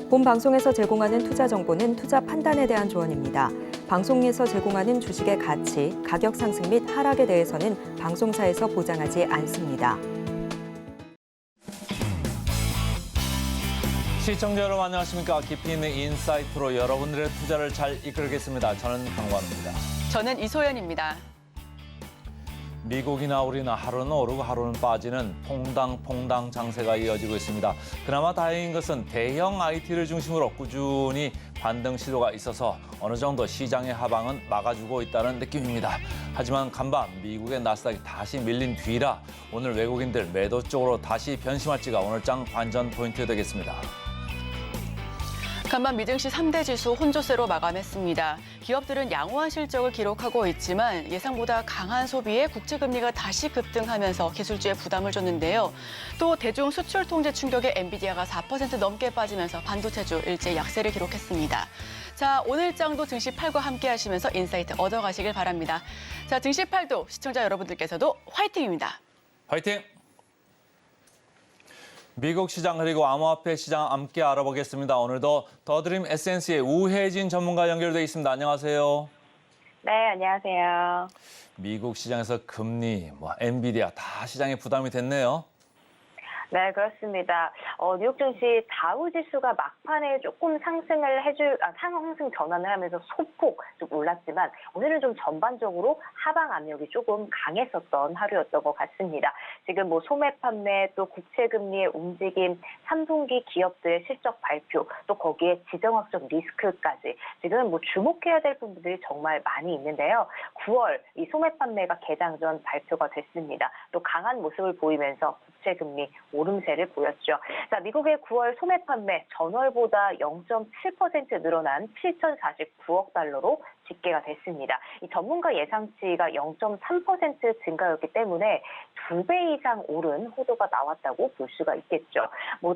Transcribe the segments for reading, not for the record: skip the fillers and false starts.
본 방송에서 제공하는 투자 정보는 투자 판단에 대한 조언입니다. 방송에서 제공하는 주식의 가치, 가격 상승 및 하락에 대해서는 방송사에서 보장하지 않습니다. 시청자 여러분 안녕하십니까. 깊이 있는 인사이트로 여러분들의 투자를 잘 이끌겠습니다. 저는 강관우입니다. 저는 이소연입니다. 미국이나 우리나 하루는 오르고 하루는 빠지는 퐁당퐁당 장세가 이어지고 있습니다. 그나마 다행인 것은 대형 IT를 중심으로 꾸준히 반등 시도가 있어서 어느 정도 시장의 하방은 막아주고 있다는 느낌입니다. 하지만 간밤 미국의 나스닥이 다시 밀린 뒤라 오늘 외국인들 매도 쪽으로 다시 변심할지가 오늘장 관전 포인트 되겠습니다. 간밤 미증시 3대 지수 혼조세로 마감했습니다. 기업들은 양호한 실적을 기록하고 있지만 예상보다 강한 소비에 국채금리가 다시 급등하면서 기술주에 부담을 줬는데요. 또 대중 수출 통제 충격에 엔비디아가 4% 넘게 빠지면서 반도체주 일제 약세를 기록했습니다. 자, 오늘장도 증시8과 함께 하시면서 인사이트 얻어가시길 바랍니다. 자, 증시8도 시청자 여러분들께서도 화이팅입니다. 화이팅! 미국 시장 그리고 암호화폐 시장 함께 알아보겠습니다. 오늘도 더드림 에센스의 우혜진 전문가 연결돼 있습니다. 안녕하세요. 네, 안녕하세요. 미국 시장에서 금리, 엔비디아 다 시장에 부담이 됐네요. 네, 그렇습니다. 뉴욕 증시 다우 지수가 막판에 조금 상승 전환을 하면서 소폭 좀 올랐지만 오늘은 좀 전반적으로 하방 압력이 조금 강했었던 하루였던 것 같습니다. 지금 소매 판매 또 국채 금리의 움직임, 3분기 기업들의 실적 발표, 또 거기에 지정학적 리스크까지 지금 주목해야 될 부분들이 정말 많이 있는데요. 9월 이 소매 판매가 개장 전 발표가 됐습니다. 또 강한 모습을 보이면서 국채 금리 오름세를 보였죠. 자, 미국의 9월 소매 판매 전월보다 0.7% 늘어난 7,049억 달러로 집계가 됐습니다. 이 전문가 예상치가 0.3% 증가였기 때문에 2배 이상 오른 호도가 나왔다고 볼 수가 있겠죠.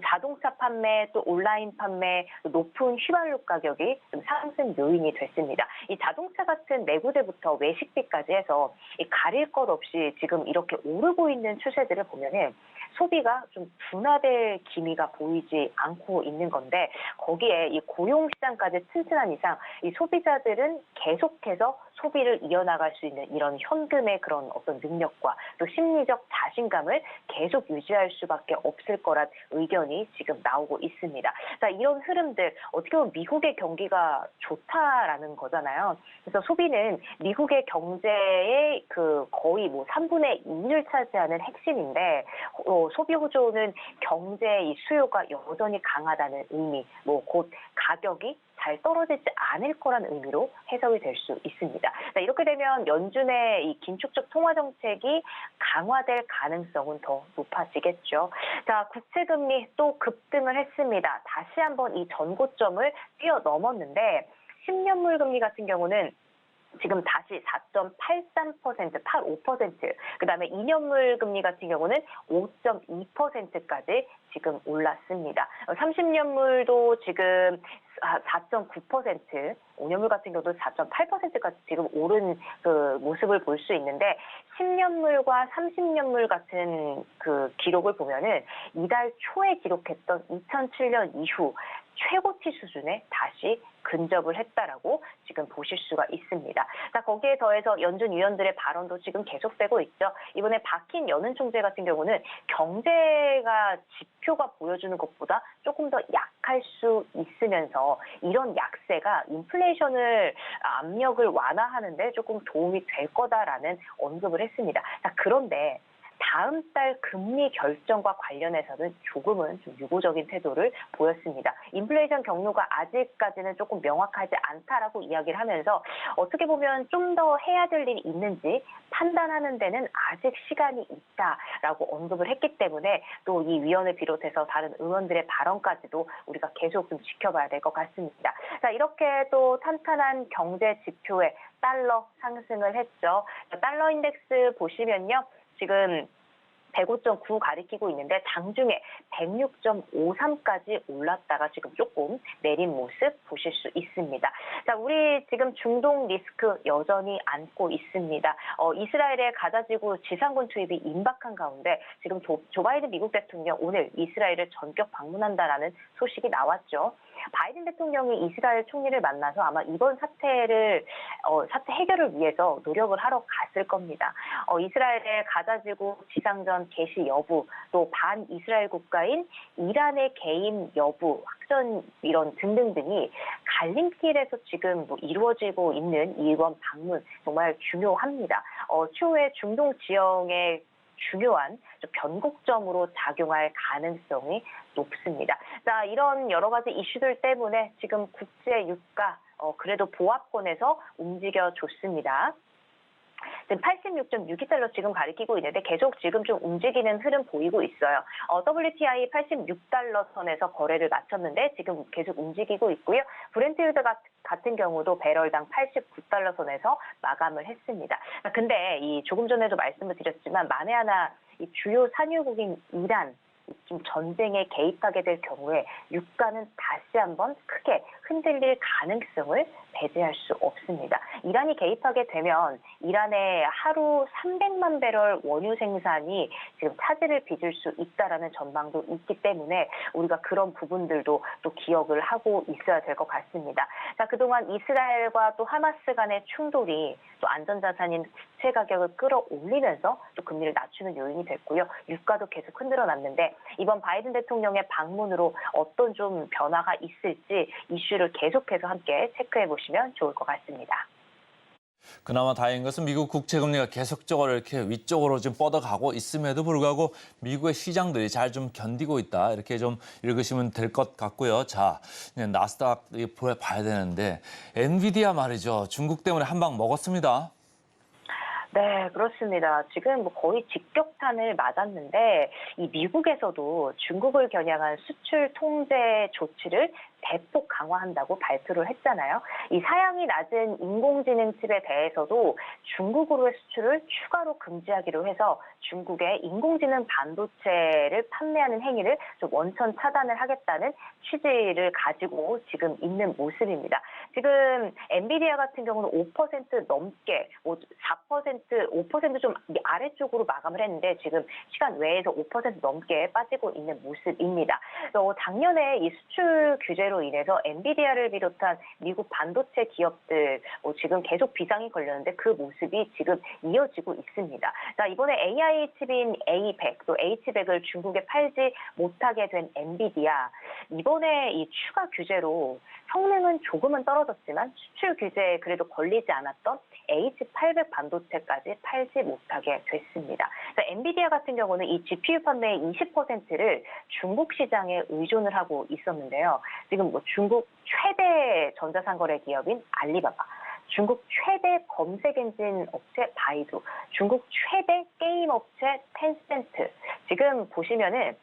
자동차 판매, 또 온라인 판매, 높은 휘발유 가격이 좀 상승 요인이 됐습니다. 이 자동차 같은 내구재부터 외식비까지 해서 가릴 것 없이 지금 이렇게 오르고 있는 추세들을 보면은 소비가 좀 둔화될 기미가 보이지 않고 있는 건데 거기에 이 고용 시장까지 튼튼한 이상 이 소비자들은 계속해서 소비를 이어나갈 수 있는 이런 현금의 그런 어떤 능력과 또 심리적 자신감을 계속 유지할 수밖에 없을 거란 의견이 지금 나오고 있습니다. 자, 이런 흐름들 어떻게 보면 미국의 경기가 좋다라는 거잖아요. 그래서 소비는 미국의 경제의 거의 3분의 2를 차지하는 핵심인데 소비 호조는 경제의 이 수요가 여전히 강하다는 의미, 곧 가격이 잘 떨어지지 않을 거란 의미로 해석이 될 수 있습니다. 자, 이렇게 되면 연준의 이 긴축적 통화 정책이 강화될 가능성은 더 높아지겠죠. 자, 국채 금리 또 급등을 했습니다. 다시 한번 이 전고점을 뛰어넘었는데 10년물 금리 같은 경우는 지금 다시 4.83%, 85%, 그다음에 2년물 금리 같은 경우는 5.2%까지 지금 올랐습니다. 30년물도 지금 4.9%, 5년물 같은 경우도 4.8%까지 지금 오른 모습을 볼 수 있는데 10년물과 30년물 같은 기록을 보면은 이달 초에 기록했던 2007년 이후 최고치 수준에 다시 근접을 했다라고 지금 보실 수가 있습니다. 자, 거기에 더해서 연준 위원들의 발언도 지금 계속되고 있죠. 이번에 박힌 연은 총재 같은 경우는 경제가 지표가 보여주는 것보다 조금 더 약할 수 있으면서 이런 약세가 인플레이션을 압력을 완화하는 데 조금 도움이 될 거다라는 언급을 했습니다. 자, 그런데 다음 달 금리 결정과 관련해서는 조금은 좀 유보적인 태도를 보였습니다. 인플레이션 경로가 아직까지는 조금 명확하지 않다라고 이야기를 하면서 어떻게 보면 좀 더 해야 될 일이 있는지 판단하는 데는 아직 시간이 있다라고 언급을 했기 때문에 또 이 위원을 비롯해서 다른 의원들의 발언까지도 우리가 계속 좀 지켜봐야 될 것 같습니다. 자, 이렇게 또 탄탄한 경제 지표에 달러 상승을 했죠. 달러 인덱스 보시면요. 지금 105.9 가리키고 있는데 장중에 106.53까지 올랐다가 지금 조금 내린 모습 보실 수 있습니다. 자, 우리 지금 중동 리스크 여전히 안고 있습니다. 이스라엘의 가자지구 지상군 투입이 임박한 가운데 지금 조 바이든 미국 대통령 오늘 이스라엘을 전격 방문한다라는 소식이 나왔죠. 바이든 대통령이 이스라엘 총리를 만나서 아마 이번 사태 해결을 위해서 노력을 하러 갔을 겁니다. 이스라엘의 가자지구 지상전 개시 여부, 또 반이스라엘 국가인 이란의 개임 여부, 확전 이런 등등등이 갈림길에서 지금 이루어지고 있는 이번 방문 정말 중요합니다. 추후에 중동 지형의 중요한 변곡점으로 작용할 가능성이 높습니다. 자, 이런 여러 가지 이슈들 때문에 지금 국제 유가 그래도 보합권에서 움직여줬습니다. 지금 86.62달러 지금 가리키고 있는데 계속 지금 좀 움직이는 흐름 보이고 있어요. WTI 86달러 선에서 거래를 마쳤는데 지금 계속 움직이고 있고요. 브렌트 같은 경우도 배럴당 89달러 선에서 마감을 했습니다. 근데 조금 전에도 말씀을 드렸지만 만에 하나 이 주요 산유국인 이란 지금 전쟁에 개입하게 될 경우에 유가는 다시 한번 크게 흔들릴 가능성을 배제할 수 없습니다. 이란이 개입하게 되면 이란의 하루 300만 배럴 원유 생산이 지금 차질을 빚을 수 있다라는 전망도 있기 때문에 우리가 그런 부분들도 또 기억을 하고 있어야 될 것 같습니다. 자, 그동안 이스라엘과 또 하마스 간의 충돌이 또 안전자산인 국채 가격을 끌어올리면서 또 금리를 낮추는 요인이 됐고요. 유가도 계속 흔들어놨는데 이번 바이든 대통령의 방문으로 어떤 좀 변화가 있을지 이슈를 계속해서 함께 체크해 보시면 좋을 것 같습니다. 그나마 다행인 것은 미국 국채 금리가 계속적으로 이렇게 위쪽으로 좀 뻗어가고 있음에도 불구하고 미국의 시장들이 잘 좀 견디고 있다. 이렇게 좀 읽으시면 될 것 같고요. 자, 이제 나스닥 봐야 되는데 엔비디아 말이죠. 중국 때문에 한 방 먹었습니다. 네, 그렇습니다. 지금 거의 직격탄을 맞았는데 이 미국에서도 중국을 겨냥한 수출 통제 조치를 대폭 강화한다고 발표를 했잖아요. 이 사양이 낮은 인공지능 칩에 대해서도 중국으로의 수출을 추가로 금지하기로 해서 중국의 인공지능 반도체를 판매하는 행위를 좀 원천 차단을 하겠다는 취지를 가지고 지금 있는 모습입니다. 지금 엔비디아 같은 경우는 5% 넘게 4%, 5% 좀 아래쪽으로 마감을 했는데 지금 시간 외에서 5% 넘게 빠지고 있는 모습입니다. 작년에 이 수출 규제로 인해서 엔비디아를 비롯한 미국 반도체 기업들 지금 계속 비상이 걸렸는데 그 모습이 지금 이어지고 있습니다. 자, 이번에 AI 칩인 A100 또 H100을 중국에 팔지 못하게 된 엔비디아 이번에 이 추가 규제로 성능은 조금은 떨어졌지만 수출 규제에 그래도 걸리지 않았던 H800 반도체까지 팔지 못하게 됐습니다. 엔비디아 같은 경우는 이 GPU 판매의 20%를 중국 시장에 의존을 하고 있었는데요. 지금 중국 최대 전자상거래 기업인 알리바바, 중국 최대 검색 엔진 업체 바이두, 중국 최대 게임 업체 텐센트. 지금 보시면은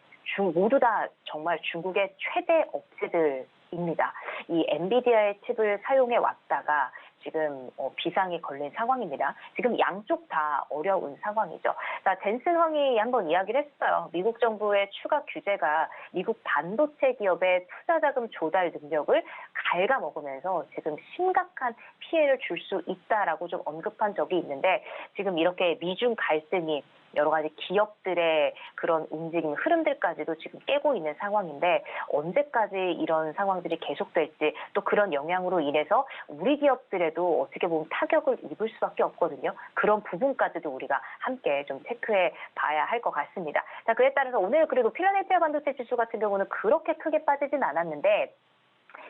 모두 다 정말 중국의 최대 업체들입니다. 이 엔비디아의 칩을 사용해 왔다가 지금 비상이 걸린 상황입니다. 지금 양쪽 다 어려운 상황이죠. 자, 젠슨 황이 한번 이야기를 했어요. 미국 정부의 추가 규제가 미국 반도체 기업의 투자 자금 조달 능력을 갉아먹으면서 지금 심각한 피해를 줄 수 있다라고 좀 언급한 적이 있는데 지금 이렇게 미중 갈등이 여러 가지 기업들의 그런 움직임, 흐름들까지도 지금 깨고 있는 상황인데 언제까지 이런 상황들이 계속될지 또 그런 영향으로 인해서 우리 기업들에도 어떻게 보면 타격을 입을 수밖에 없거든요. 그런 부분까지도 우리가 함께 좀 체크해 봐야 할 것 같습니다. 자, 그에 따라서 오늘 그리고 필라델피아 반도체 지수 같은 경우는 그렇게 크게 빠지진 않았는데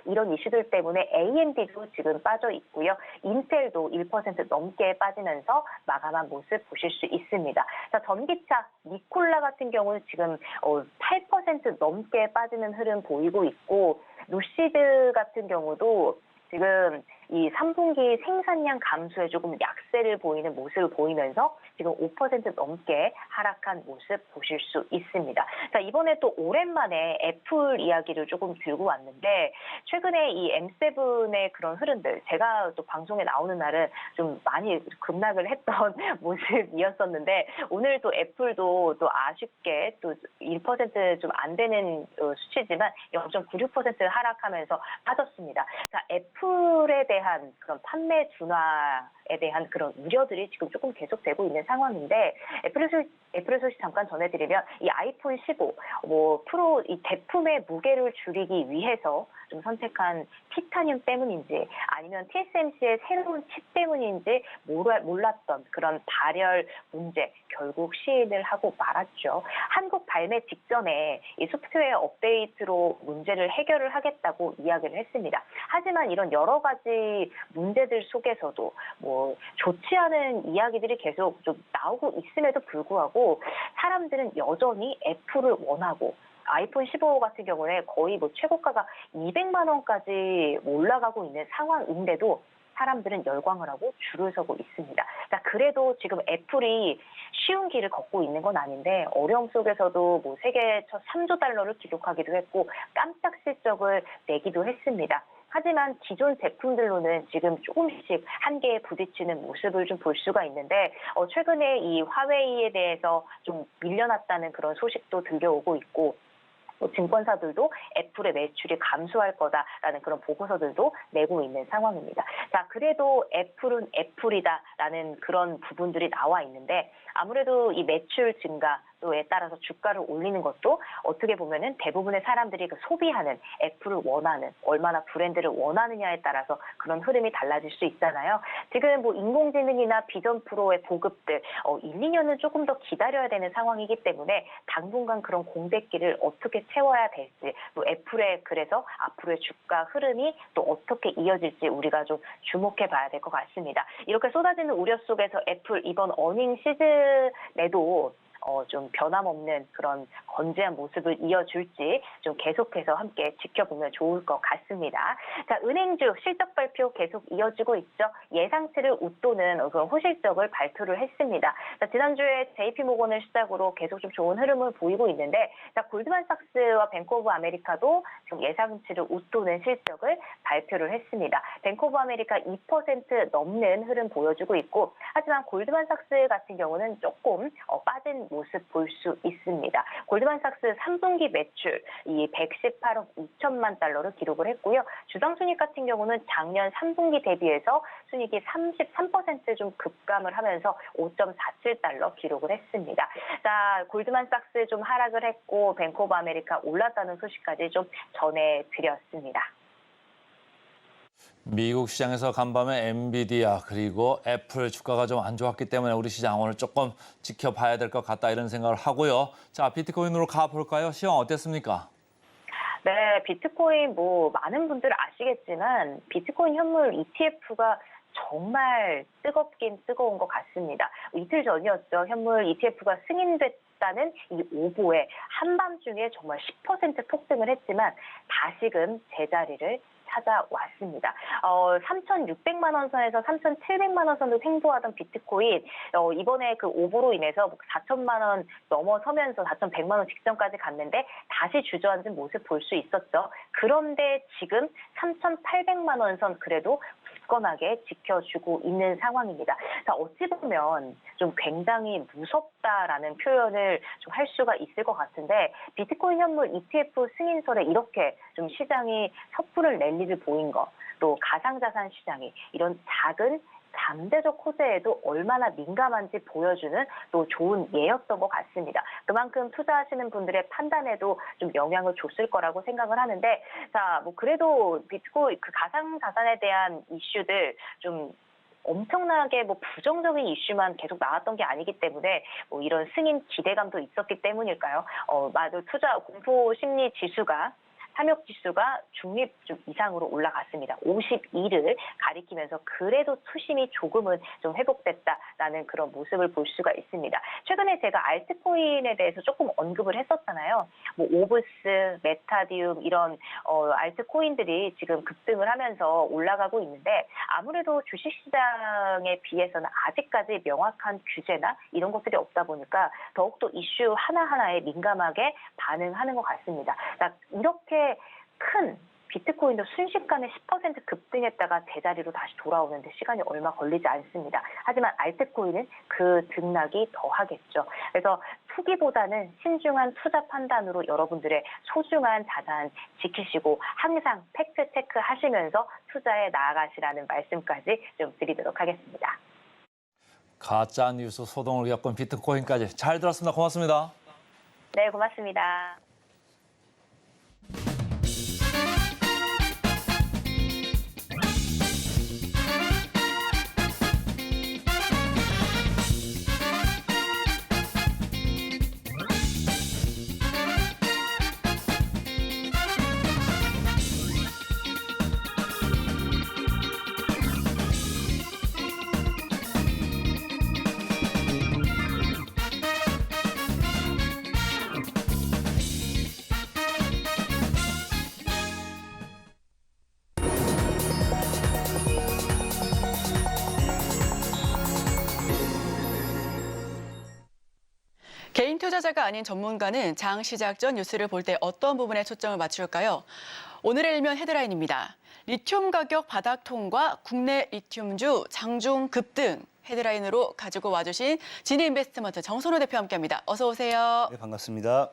이런 이슈들 때문에 AMD도 지금 빠져 있고요. 인텔도 1% 넘게 빠지면서 마감한 모습 보실 수 있습니다. 자, 전기차 니콜라 같은 경우는 지금 8% 넘게 빠지는 흐름 보이고 있고 루시드 같은 경우도 지금 이 3분기 생산량 감소에 조금 약세를 보이는 모습을 보이면서 지금 5% 넘게 하락한 모습 보실 수 있습니다. 자, 이번에 또 오랜만에 애플 이야기를 조금 들고 왔는데 최근에 이 M7의 그런 흐름들 제가 또 방송에 나오는 날은 좀 많이 급락을 했던 모습이었었는데 오늘 또 애플도 또 아쉽게 또 1% 좀 안 되는 수치지만 0.96% 하락하면서 빠졌습니다. 자, 애플에 대한 그런 판매 둔화에 대한 그런 우려들이 지금 조금 계속되고 있는 상황인데 애플의 소식 잠깐 전해드리면 이 아이폰 15 프로 이 제품의 무게를 줄이기 위해서 좀 선택한 티타늄 때문인지 아니면 TSMC의 새로운 칩 때문인지 몰랐던 그런 발열 문제 결국 시인을 하고 말았죠. 한국 발매 직전에 이 소프트웨어 업데이트로 문제를 해결을 하겠다고 이야기를 했습니다. 하지만 이런 여러 가지 문제들 속에서도 좋지 않은 이야기들이 계속 좀 나오고 있음에도 불구하고 사람들은 여전히 애플을 원하고 아이폰 15 같은 경우에 거의 최고가가 200만 원까지 올라가고 있는 상황인데도 사람들은 열광을 하고 줄을 서고 있습니다. 자, 그래도 지금 애플이 쉬운 길을 걷고 있는 건 아닌데 어려움 속에서도 세계 첫 3조 달러를 기록하기도 했고 깜짝 실적을 내기도 했습니다. 하지만 기존 제품들로는 지금 조금씩 한계에 부딪히는 모습을 좀 볼 수가 있는데 최근에 이 화웨이에 대해서 좀 밀려났다는 그런 소식도 들려오고 있고 증권사들도 애플의 매출이 감소할 거다라는 그런 보고서들도 내고 있는 상황입니다. 자, 그래도 애플은 애플이다라는 그런 부분들이 나와 있는데 아무래도 이 매출 증가에 따라서 주가를 올리는 것도 어떻게 보면은 대부분의 사람들이 그 소비하는 애플을 원하는 얼마나 브랜드를 원하느냐에 따라서 그런 흐름이 달라질 수 있잖아요. 지금 인공지능이나 비전 프로의 보급들 1, 2년은 조금 더 기다려야 되는 상황이기 때문에 당분간 그런 공백기를 어떻게 채워야 될지 또 애플의 그래서 앞으로의 주가 흐름이 또 어떻게 이어질지 우리가 좀 주목해 봐야 될 것 같습니다. 이렇게 쏟아지는 우려 속에서 애플 이번 어닝 시즌에도 좀 변함없는 그런 건재한 모습을 이어줄지 좀 계속해서 함께 지켜보면 좋을 것 같습니다. 자, 은행주 실적 발표 계속 이어지고 있죠. 예상치를 웃도는 그런 호실적을 발표를 했습니다. 자, 지난주에 JP모건을 시작으로 계속 좀 좋은 흐름을 보이고 있는데 자, 골드만삭스와 뱅크 오브 아메리카도 지금 예상치를 웃도는 실적을 발표를 했습니다. 뱅크 오브 아메리카 2% 넘는 흐름 보여주고 있고 하지만 골드만삭스 같은 경우는 조금 빠진 모습 볼 수 있습니다. 골드만삭스 3분기 매출 118억 2천만 달러를 기록을 했고요. 주당 순이익 같은 경우는 작년 3분기 대비해서 순이익이 33% 좀 급감을 하면서 5.47달러 기록을 했습니다. 자, 골드만삭스 좀 하락을 했고 뱅크 오브 아메리카 올랐다는 소식까지 좀 전해드렸습니다. 미국 시장에서 간밤에 엔비디아 그리고 애플 주가가 좀 안 좋았기 때문에 우리 시장 오늘 조금 지켜봐야 될 것 같다 이런 생각을 하고요. 자, 비트코인으로 가볼까요? 시황 어땠습니까? 네, 비트코인 많은 분들 아시겠지만 비트코인 현물 ETF가 정말 뜨겁긴 뜨거운 것 같습니다. 이틀 전이었죠. 현물 ETF가 승인됐다는 이 오보에 한밤중에 정말 10% 폭등을 했지만 다시금 제자리를 찾아왔습니다. 3,600만 원 선에서 3,700만 원 선을 횡보하던 비트코인 이번에 그 오보로 인해서 4천만 원 넘어서면서 4,100만 원 직전까지 갔는데 다시 주저앉은 모습 볼 수 있었죠. 그런데 지금 3,800만 원 선 그래도 굳건하게 지켜주고 있는 상황입니다. 자, 어찌 보면 좀 굉장히 무섭다라는 표현을 좀 할 수가 있을 것 같은데 비트코인 현물 ETF 승인설에 이렇게 좀 시장이 섣불을 낼 일을 보인 것, 또 가상자산 시장이 이런 작은 잠재적 호재에도 얼마나 민감한지 보여주는 또 좋은 예였던 것 같습니다. 그만큼 투자하시는 분들의 판단에도 좀 영향을 줬을 거라고 생각을 하는데, 자, 그래도 비트코인 그 가상자산에 대한 이슈들 좀 엄청나게 부정적인 이슈만 계속 나왔던 게 아니기 때문에 이런 승인 기대감도 있었기 때문일까요? 투자 공포 심리 지수가 삼육 지수가 중립 이상으로 올라갔습니다. 52를 가리키면서 그래도 투심이 조금은 좀 회복됐다라는 그런 모습을 볼 수가 있습니다. 최근에 제가 알트코인에 대해서 조금 언급을 했었잖아요. 뭐 오브스, 메타디움 이런 알트코인들이 지금 급등을 하면서 올라가고 있는데 아무래도 주식시장에 비해서는 아직까지 명확한 규제나 이런 것들이 없다 보니까 더욱더 이슈 하나하나에 민감하게 반응하는 것 같습니다. 이렇게 큰 비트코인도 순식간에 10% 급등했다가 제자리로 다시 돌아오는데 시간이 얼마 걸리지 않습니다. 하지만 알트코인은 그 등락이 더하겠죠. 그래서 투기보다는 신중한 투자 판단으로 여러분들의 소중한 자산 지키시고 항상 팩트 체크 하시면서 투자에 나아가시라는 말씀까지 좀 드리도록 하겠습니다. 가짜 뉴스 소동을 겪은 비트코인까지 잘 들었습니다. 고맙습니다. 네, 고맙습니다. 개인 투자자가 아닌 전문가는 장 시작 전 뉴스를 볼 때 어떤 부분에 초점을 맞출까요? 오늘의 일면 헤드라인입니다. 리튬 가격 바닥통과 국내 리튬주 장중 급등. 헤드라인으로 가지고 와주신 진이인베스트먼트 정선호 대표 함께합니다. 어서 오세요. 네, 반갑습니다.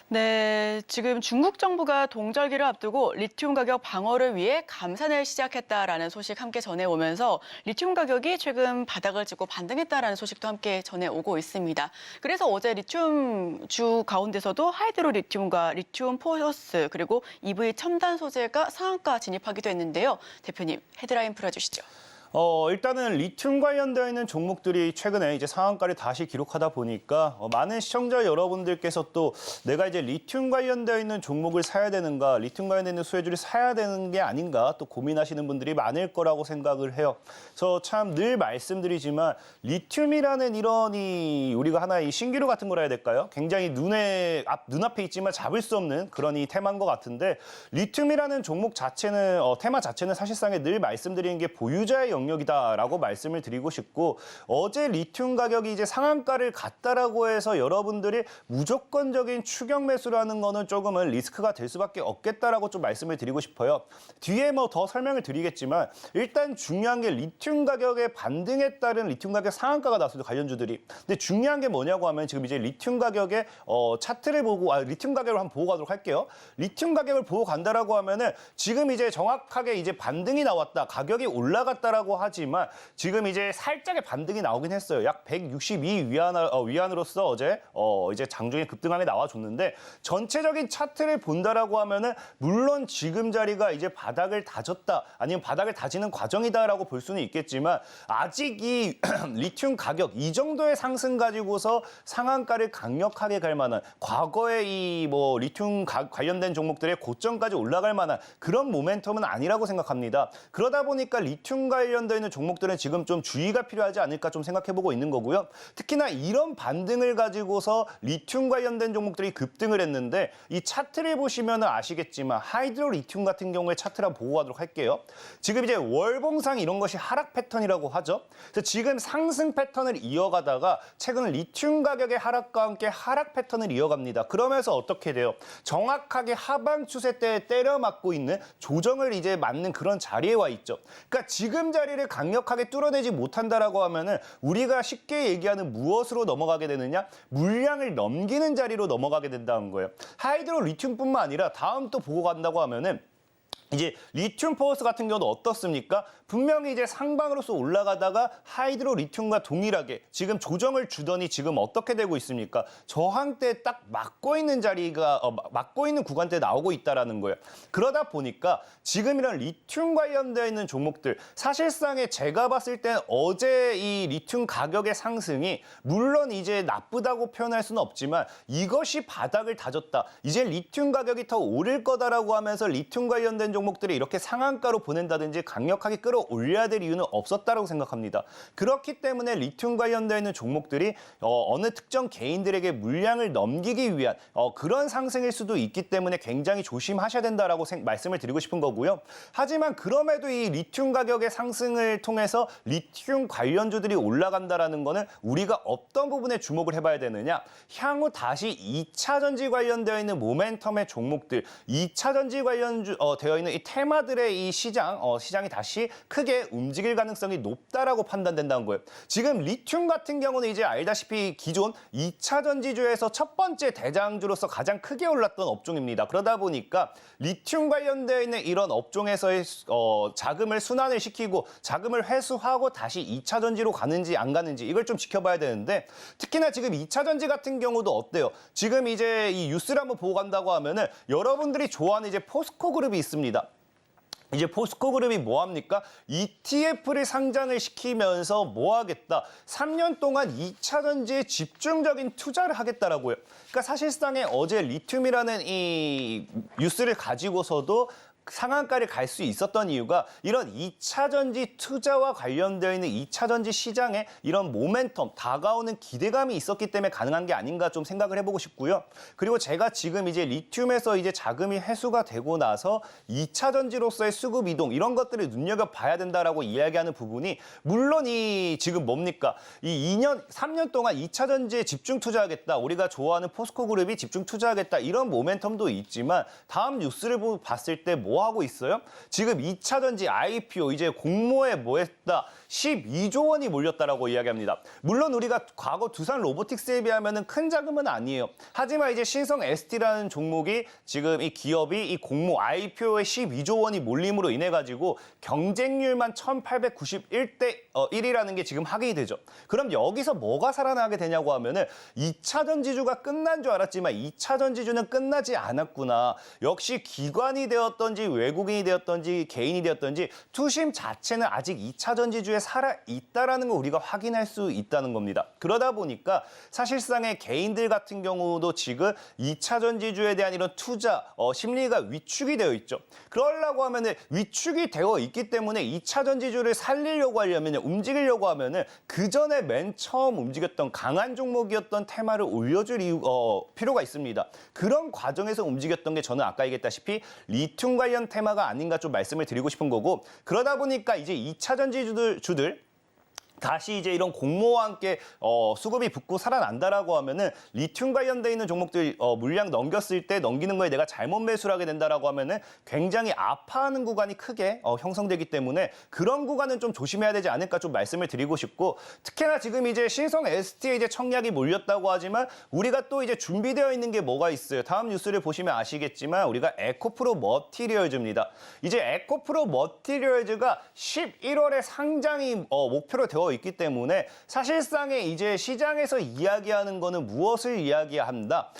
네, 지금 중국 정부가 동절기를 앞두고 리튬 가격 방어를 위해 감산을 시작했다라는 소식 함께 전해오면서 리튬 가격이 최근 바닥을 찍고 반등했다라는 소식도 함께 전해오고 있습니다. 그래서 어제 리튬주 가운데서도 하이드로 리튬과 리튬 포러스 그리고 EV 첨단 소재가 상한가 진입하기도 했는데요. 대표님, 헤드라인 풀어주시죠. 일단은 리튬 관련되어 있는 종목들이 최근에 이제 상한가를 다시 기록하다 보니까 많은 시청자 여러분들께서 또 내가 이제 리튬 관련되어 있는 종목을 사야 되는가, 리튬 관련되어 있는 수혜주를 사야 되는 게 아닌가 또 고민하시는 분들이 많을 거라고 생각을 해요. 그래서 참 늘 말씀드리지만 리튬이라는 이런 우리가 하나의 신기루 같은 거라 해야 될까요? 굉장히 눈앞에 있지만 잡을 수 없는 그런 테마인 것 같은데 리튬이라는 종목 자체는 테마 자체는 사실상에 늘 말씀드리는 게 보유자의 영역이다라고 말씀을 드리고 싶고 어제 리튬 가격이 이제 상한가를 갔다라고 해서 여러분들이 무조건적인 추격 매수를 하는 거는 조금은 리스크가 될 수밖에 없겠다라고 좀 말씀을 드리고 싶어요. 뒤에 뭐 더 설명을 드리겠지만 일단 중요한 게 리튬 가격의 반등에 따른 리튬 가격 상한가가 나왔습니다. 관련주들이. 근데 중요한 게 뭐냐고 하면 지금 이제 리튬 가격의 차트를 보고 리튬 가격을 한번 보고 가도록 할게요. 리튬 가격을 보고 간다라고 하면은 지금 이제 정확하게 이제 반등이 나왔다. 가격이 올라갔다라고 하지만 지금 이제 살짝의 반등이 나오긴 했어요. 약 162 위안으로서 어제 이제 장중에 급등함이 나와줬는데 전체적인 차트를 본다라고 하면은 물론 지금 자리가 이제 바닥을 다졌다 아니면 바닥을 다지는 과정이다라고 볼 수는 있겠지만 아직 이 리튬 가격 이 정도의 상승 가지고서 상한가를 강력하게 갈 만한 과거의 이 뭐 리튬 관련된 종목들의 고점까지 올라갈 만한 그런 모멘텀은 아니라고 생각합니다. 그러다 보니까 리튬 관련되어 있는 종목들은 지금 좀 주의가 필요하지 않을까 좀 생각해보고 있는 거고요. 특히나 이런 반등을 가지고서 리튬 관련된 종목들이 급등을 했는데 이 차트를 보시면 아시겠지만 하이드로 리튬 같은 경우에 차트를 한번 보고 가도록 할게요. 지금 이제 월봉상 이런 것이 하락 패턴이라고 하죠. 그래서 지금 상승 패턴을 이어가다가 최근 리튬 가격의 하락과 함께 하락 패턴을 이어갑니다. 그러면서 어떻게 돼요? 정확하게 하방 추세대에 때려 맞고 있는 조정을 이제 맞는 그런 자리에 와 있죠. 그러니까 지금 자리를 강력하게 뚫어내지 못한다라고 하면은 우리가 쉽게 얘기하는 무엇으로 넘어가게 되느냐? 물량을 넘기는 자리로 넘어가게 된다는 거예요. 하이드로 리튬뿐만 아니라 다음 또 보고 간다고 하면은 이제 리튬 포어스 같은 경우도 어떻습니까? 분명히 이제 상방으로서 올라가다가 하이드로 리튬과 동일하게 지금 조정을 주더니 지금 어떻게 되고 있습니까? 저항대에 딱 막고 있는 자리가 막고 있는 구간대에 나오고 있다라는 거예요. 그러다 보니까 지금 이런 리튬 관련되어 있는 종목들 사실상에 제가 봤을 땐 어제 이 리튬 가격의 상승이 물론 이제 나쁘다고 표현할 수는 없지만 이것이 바닥을 다졌다. 이제 리튬 가격이 더 오를 거다라고 하면서 리튬 관련된 종목들이 이렇게 상한가로 보낸다든지 강력하게 끌어올려야 될 이유는 없었다고 생각합니다. 그렇기 때문에 리튬 관련되어 있는 종목들이 어느 특정 개인들에게 물량을 넘기기 위한 그런 상승일 수도 있기 때문에 굉장히 조심하셔야 된다라고 말씀을 드리고 싶은 거고요. 하지만 그럼에도 이 리튬 가격의 상승을 통해서 리튬 관련주들이 올라간다라는 거는 우리가 어떤 부분에 주목을 해봐야 되느냐. 향후 다시 2차 전지 관련되어 있는 모멘텀의 종목들, 2차 전지 되어 있는 이 테마들의 이 시장이 다시 크게 움직일 가능성이 높다라고 판단된다는 거예요. 지금 리튬 같은 경우는 이제 알다시피 기존 2차 전지주에서 첫 번째 대장주로서 가장 크게 올랐던 업종입니다. 그러다 보니까 리튬 관련되어 있는 이런 업종에서의 자금을 순환을 시키고 자금을 회수하고 다시 2차 전지로 가는지 안 가는지 이걸 좀 지켜봐야 되는데 특히나 지금 2차 전지 같은 경우도 어때요? 지금 이제 이 뉴스를 한번 보고 간다고 하면은 여러분들이 좋아하는 이제 포스코 그룹이 있습니다. 이제 포스코 그룹이 뭐 합니까? ETF를 상장을 시키면서 뭐 하겠다? 3년 동안 2차 전지에 집중적인 투자를 하겠다라고요. 그러니까 사실상에 어제 리튬이라는 이 뉴스를 가지고서도 상한가를 갈 수 있었던 이유가 이런 2차 전지 투자와 관련되어 있는 2차 전지 시장에 이런 모멘텀, 다가오는 기대감이 있었기 때문에 가능한 게 아닌가 좀 생각을 해보고 싶고요. 그리고 제가 지금 이제 리튬에서 이제 자금이 회수가 되고 나서 2차 전지로서의 수급 이동 이런 것들을 눈여겨봐야 된다라고 이야기하는 부분이 물론 이 지금 뭡니까? 이 3년 동안 2차 전지에 집중 투자하겠다. 우리가 좋아하는 포스코 그룹이 집중 투자하겠다. 이런 모멘텀도 있지만 다음 뉴스를 봤을 때 뭐 하고 있어요? 지금 2차 전지 IPO 이제 공모에 뭐 했다? 12조 원이 몰렸다라고 이야기합니다. 물론 우리가 과거 두산 로보틱스에 비하면 큰 자금은 아니에요. 하지만 이제 신성 ST라는 종목이 지금 이 기업이 이 공모 IPO에 12조 원이 몰림으로 인해 가지고 경쟁률만 1891대 1이라는 게 지금 확인이 되죠. 그럼 여기서 뭐가 살아나게 되냐고 하면은 2차 전지주가 끝난 줄 알았지만 2차 전지주는 끝나지 않았구나. 역시 기관이 되었던지 외국인이 되었던지 개인이 되었던지 투심 자체는 아직 2차 전지주에 살아있다라는 걸 우리가 확인할 수 있다는 겁니다. 그러다 보니까 사실상의 개인들 같은 경우도 지금 2차 전지주에 대한 이런 투자 심리가 위축이 되어 있죠. 그러려고 하면은 위축이 되어 있기 때문에 2차 전지주를 살리려고 하려면 움직이려고 하면은 그 전에 맨 처음 움직였던 강한 종목이었던 테마를 올려줄 필요가 있습니다. 그런 과정에서 움직였던 게 저는 아까 얘기했다시피 리튬 관련 테마가 아닌가 좀 말씀을 드리고 싶은 거고 그러다 보니까 이제 2차 전지주들 다시 이제 이런 공모와 함께 수급이 붙고 살아난다라고 하면은 리튬 관련돼 있는 종목들 물량 넘겼을 때 넘기는 거에 내가 잘못 매수를 하게 된다라고 하면은 굉장히 아파하는 구간이 크게 형성되기 때문에 그런 구간은 좀 조심해야 되지 않을까 좀 말씀을 드리고 싶고 특히나 지금 이제 신성 ST에 이제 청약이 몰렸다고 하지만 우리가 또 이제 준비되어 있는 게 뭐가 있어요. 다음 뉴스를 보시면 아시겠지만 우리가 에코프로 머티리얼즈입니다. 이제 에코프로 머티리얼즈가 11월에 상장이 목표로 되어 있기 때문에 사실상의 이제 시장에서 이야기하는 거는 무엇을 이야기한다?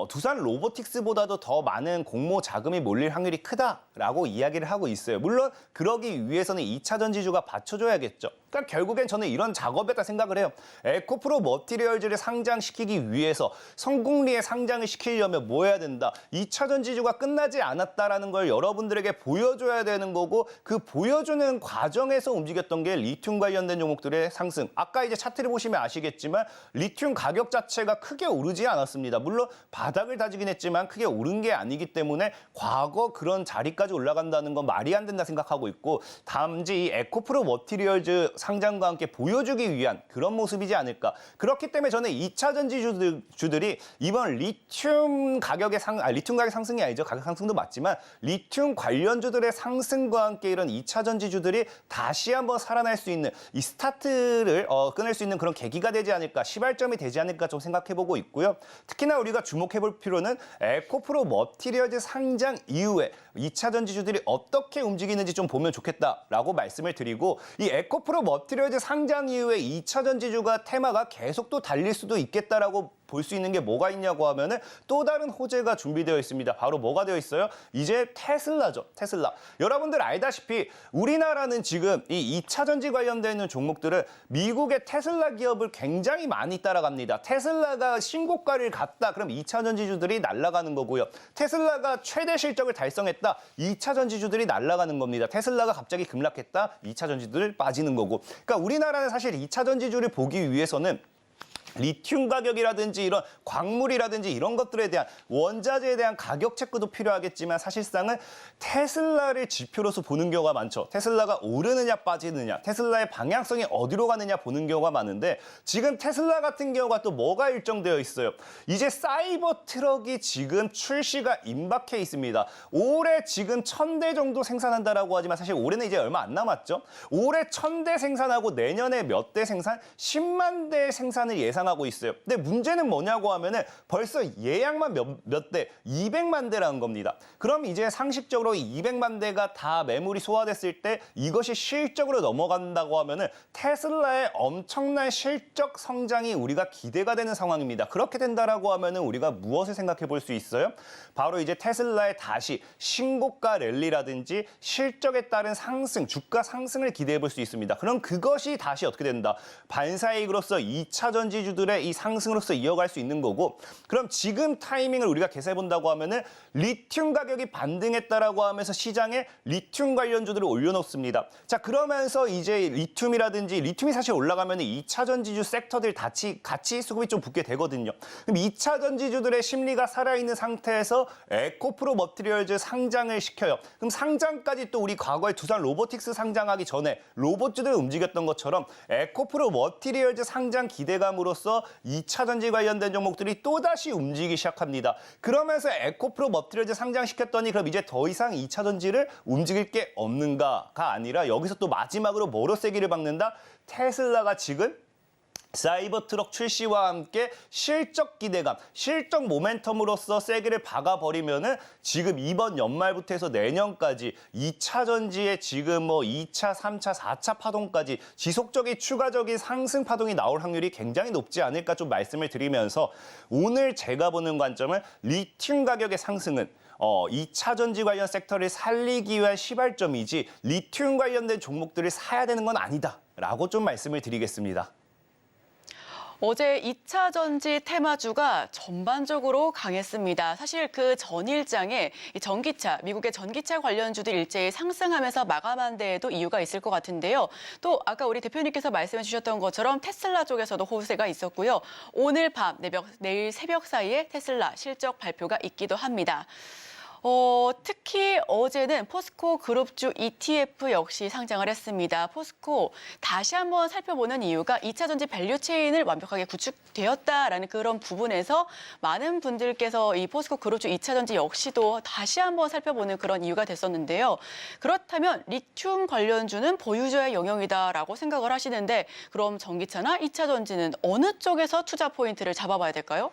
두산 로보틱스보다도 더 많은 공모 자금이 몰릴 확률이 크다라고 이야기를 하고 있어요. 물론 그러기 위해서는 2차 전지주가 받쳐줘야겠죠. 그러니까 결국엔 저는 이런 작업이었다 생각을 해요. 에코프로 머티리얼즈를 상장시키기 위해서 성공리에 상장을 시키려면 뭐 해야 된다? 2차 전지주가 끝나지 않았다라는 걸 여러분들에게 보여줘야 되는 거고 그 보여주는 과정에서 움직였던 게 리튬 관련된 종목들의 상승. 아까 이제 차트를 보시면 아시겠지만 리튬 가격 자체가 크게 오르지 않았습니다. 물론 바닥을 다지긴 했지만 크게 오른 게 아니기 때문에 과거 그런 자리까지 올라간다는 건 말이 안 된다 생각하고 있고 단지 이 에코프로 머티리얼즈 상장과 함께 보여주기 위한 그런 모습이지 않을까. 그렇기 때문에 저는 2차 전지주들이 이번 리튬 가격 상승이 아니죠. 가격 상승도 맞지만 리튬 관련주들의 상승과 함께 이런 2차 전지주들이 다시 한번 살아날 수 있는 이 스타트 스타트를 끊을 수 있는 그런 계기가 되지 않을까, 시발점이 되지 않을까 좀 생각해보고 있고요. 특히나 우리가 주목해볼 필요는 에코프로 머티리얼즈 상장 이후에 2차 전지주들이 어떻게 움직이는지 좀 보면 좋겠다라고 말씀을 드리고, 이 에코프로 머티리얼즈 상장 이후에 2차 전지주가 테마가 계속 또 달릴 수도 있겠다라고 볼 수 있는 게 뭐가 있냐고 하면은 또 다른 호재가 준비되어 있습니다. 바로 뭐가 되어 있어요? 이제 테슬라죠. 테슬라. 여러분들 알다시피 우리나라는 지금 이 2차 전지 관련되어 있는 종목들은 미국의 테슬라 기업을 굉장히 많이 따라갑니다. 테슬라가 신고가를 갔다. 그럼 2차 전지주들이 날아가는 거고요. 테슬라가 최대 실적을 달성했다. 2차 전지주들이 날아가는 겁니다. 테슬라가 갑자기 급락했다. 2차 전지주들 빠지는 거고. 그러니까 우리나라는 사실 2차 전지주를 보기 위해서는 리튬 가격이라든지 이런 광물이라든지 이런 것들에 대한 원자재에 대한 가격 체크도 필요하겠지만 사실상은 테슬라를 지표로서 보는 경우가 많죠. 테슬라가 오르느냐 빠지느냐, 테슬라의 방향성이 어디로 가느냐 보는 경우가 많은데 지금 테슬라 같은 경우가 또 뭐가 일정되어 있어요. 이제 사이버 트럭이 지금 출시가 임박해 있습니다. 올해 지금 1000대 정도 생산한다라고 하지만 사실 올해는 이제 얼마 안 남았죠. 올해 1000대 생산하고 내년에 몇 대 생산? 10만 대 생산을 예상하고 있어요. 근데 문제는 뭐냐고 하면은 벌써 예약만 몇 대, 200만 대라는 겁니다. 그럼 이제 상식적으로 200만 대가 다 매물이 소화됐을 때 이것이 실적으로 넘어간다고 하면은 테슬라의 엄청난 실적 성장이 우리가 기대가 되는 상황입니다. 그렇게 된다라고 하면은 우리가 무엇을 생각해 볼 수 있어요? 바로 이제 테슬라의 다시 신고가 랠리라든지 실적에 따른 상승, 주가 상승을 기대해 볼 수 있습니다. 그럼 그것이 다시 어떻게 된다? 반사이익으로서 2차 전지주들의 이 상승으로서 이어갈 수 있는 거고, 그럼 지금 타이밍을 우리가 계산해 본다고 하면은 리튬 가격이 반등했다라고 하면서 시장에 리튬 관련주들을 올려놓습니다. 자, 그러면서 이제 리튬이 사실 올라가면 2차 전지주 섹터들 같이 수급이 좀 붙게 되거든요. 그럼 2차 전지주들의 심리가 살아있는 상태에서 에코프로 머티리얼즈 상장을 시켜요. 그럼 상장까지 또 우리 과거에 두산 로보틱스 상장하기 전에 로봇주들 움직였던 것처럼 에코프로 머티리얼즈 상장 기대감으로써 2차 전지 관련된 종목들이 또다시 움직이기 시작합니다. 그러면서 에코프로 머티리얼즈 상장시켰더니 그럼 이제 더 이상 2차 전지를 움직일 게 없는가가 아니라 여기서 또 마지막으로 뭐로 세기를 박는다? 테슬라가 지금 사이버 트럭 출시와 함께 실적 기대감, 실적 모멘텀으로서 세기를 박아버리면은 지금 이번 연말부터 해서 내년까지 2차 전지의 지금 2차, 3차, 4차 파동까지 지속적인 추가적인 상승 파동이 나올 확률이 굉장히 높지 않을까 좀 말씀을 드리면서 오늘 제가 보는 관점은 리튬 가격의 상승은 2차 전지 관련 섹터를 살리기 위한 시발점이지 리튬 관련된 종목들을 사야 되는 건 아니다라고 좀 말씀을 드리겠습니다. 어제 2차 전지 테마주가 전반적으로 강했습니다. 사실 그 전일장에 미국의 전기차 관련주들 일제히 상승하면서 마감한 데에도 이유가 있을 것 같은데요. 또 아까 우리 대표님께서 말씀해 주셨던 것처럼 테슬라 쪽에서도 호세가 있었고요. 오늘 밤, 내일 새벽 사이에 테슬라 실적 발표가 있기도 합니다. 특히 어제는 포스코 그룹주 ETF 역시 상장을 했습니다. 포스코 다시 한번 살펴보는 이유가 2차 전지 밸류 체인을 완벽하게 구축되었다라는 그런 부분에서 많은 분들께서 이 포스코 그룹주 2차 전지 역시도 다시 한번 살펴보는 그런 이유가 됐었는데요. 그렇다면 리튬 관련주는 보유자의 영역이다라고 생각을 하시는데 그럼 전기차나 2차 전지는 어느 쪽에서 투자 포인트를 잡아봐야 될까요?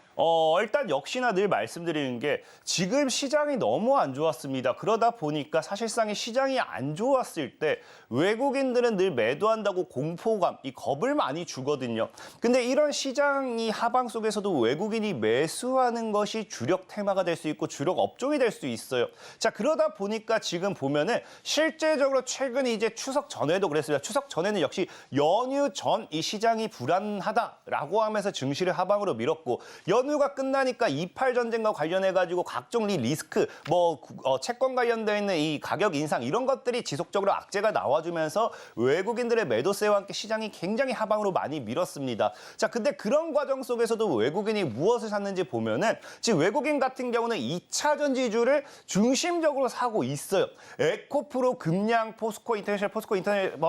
일단 역시나 늘 말씀드리는 게 지금 시장이 너무 안 좋았습니다. 그러다 보니까 사실상의 시장이 안 좋았을 때 외국인들은 늘 매도한다고 공포감, 이 겁을 많이 주거든요. 근데 이런 시장이 하방 속에서도 외국인이 매수하는 것이 주력 테마가 될 수 있고 주력 업종이 될 수 있어요. 자, 그러다 보니까 지금 보면은 실제적으로 최근에 이제 추석 전에도 그랬습니다. 추석 전에는 역시 연휴 전 이 시장이 불안하다라고 하면서 증시를 하방으로 밀었고 연휴가 끝나니까 28 전쟁과 관련해가지고 각종 리스크, 채권 관련되어 있는 이 가격 인상 이런 것들이 지속적으로 악재가 나와주면서 외국인들의 매도세와 함께 시장이 굉장히 하방으로 많이 밀었습니다. 자, 근데 그런 과정 속에서도 외국인이 무엇을 샀는지 보면은 지금 외국인 같은 경우는 2차 전지주를 중심적으로 사고 있어요. 에코프로, 금양, 포스코 인터내셔널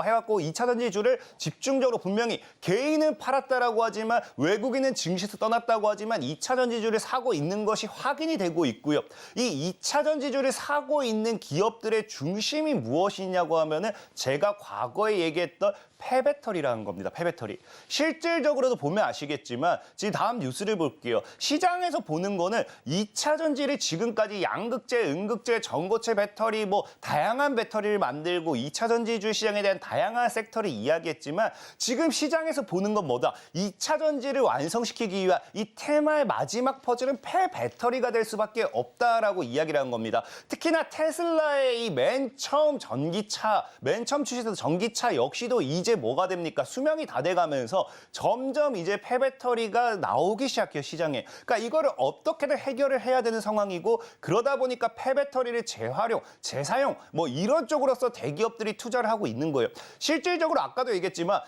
해갖고 2차 전지주를 집중적으로 분명히 개인은 팔았다라고 하지만 외국인은 증시에서 떠났다고 하지만 2차 전지주를 사고 있는 것이 확인이 되고 있고요. 이 2차 전지주를 사고 있는 기업들의 중심이 무엇이냐고 하면은 제가 과거에 얘기했던 폐배터리라는 겁니다. 폐배터리. 실질적으로도 보면 아시겠지만 지금 다음 뉴스를 볼게요. 시장에서 보는 거는 2차 전지를 지금까지 양극재, 음극재, 전고체 배터리 뭐 다양한 배터리를 만들고 2차 전지주 시장에 대한 다양한 섹터를 이야기했지만 지금 시장에서 보는 건 뭐다? 2차 전지를 완성시키기 위한 이 테마의 마지막 퍼즐은 폐배터리가 될 수밖에 없다라고 이야기를 한 겁니다. 특히나 테슬라의 이 맨 처음 전기차, 맨 처음 출시했던 전기차 역시도 이제 뭐가 됩니까? 수명이 다 돼가면서 점점 이제 폐배터리가 나오기 시작해요, 시장에. 그러니까 이거를 어떻게든 해결을 해야 되는 상황이고 그러다 보니까 폐배터리를 재활용, 재사용 뭐 이런 쪽으로서 대기업들이 투자를 하고 있는 거예요. 실질적으로 아까도 얘기했지만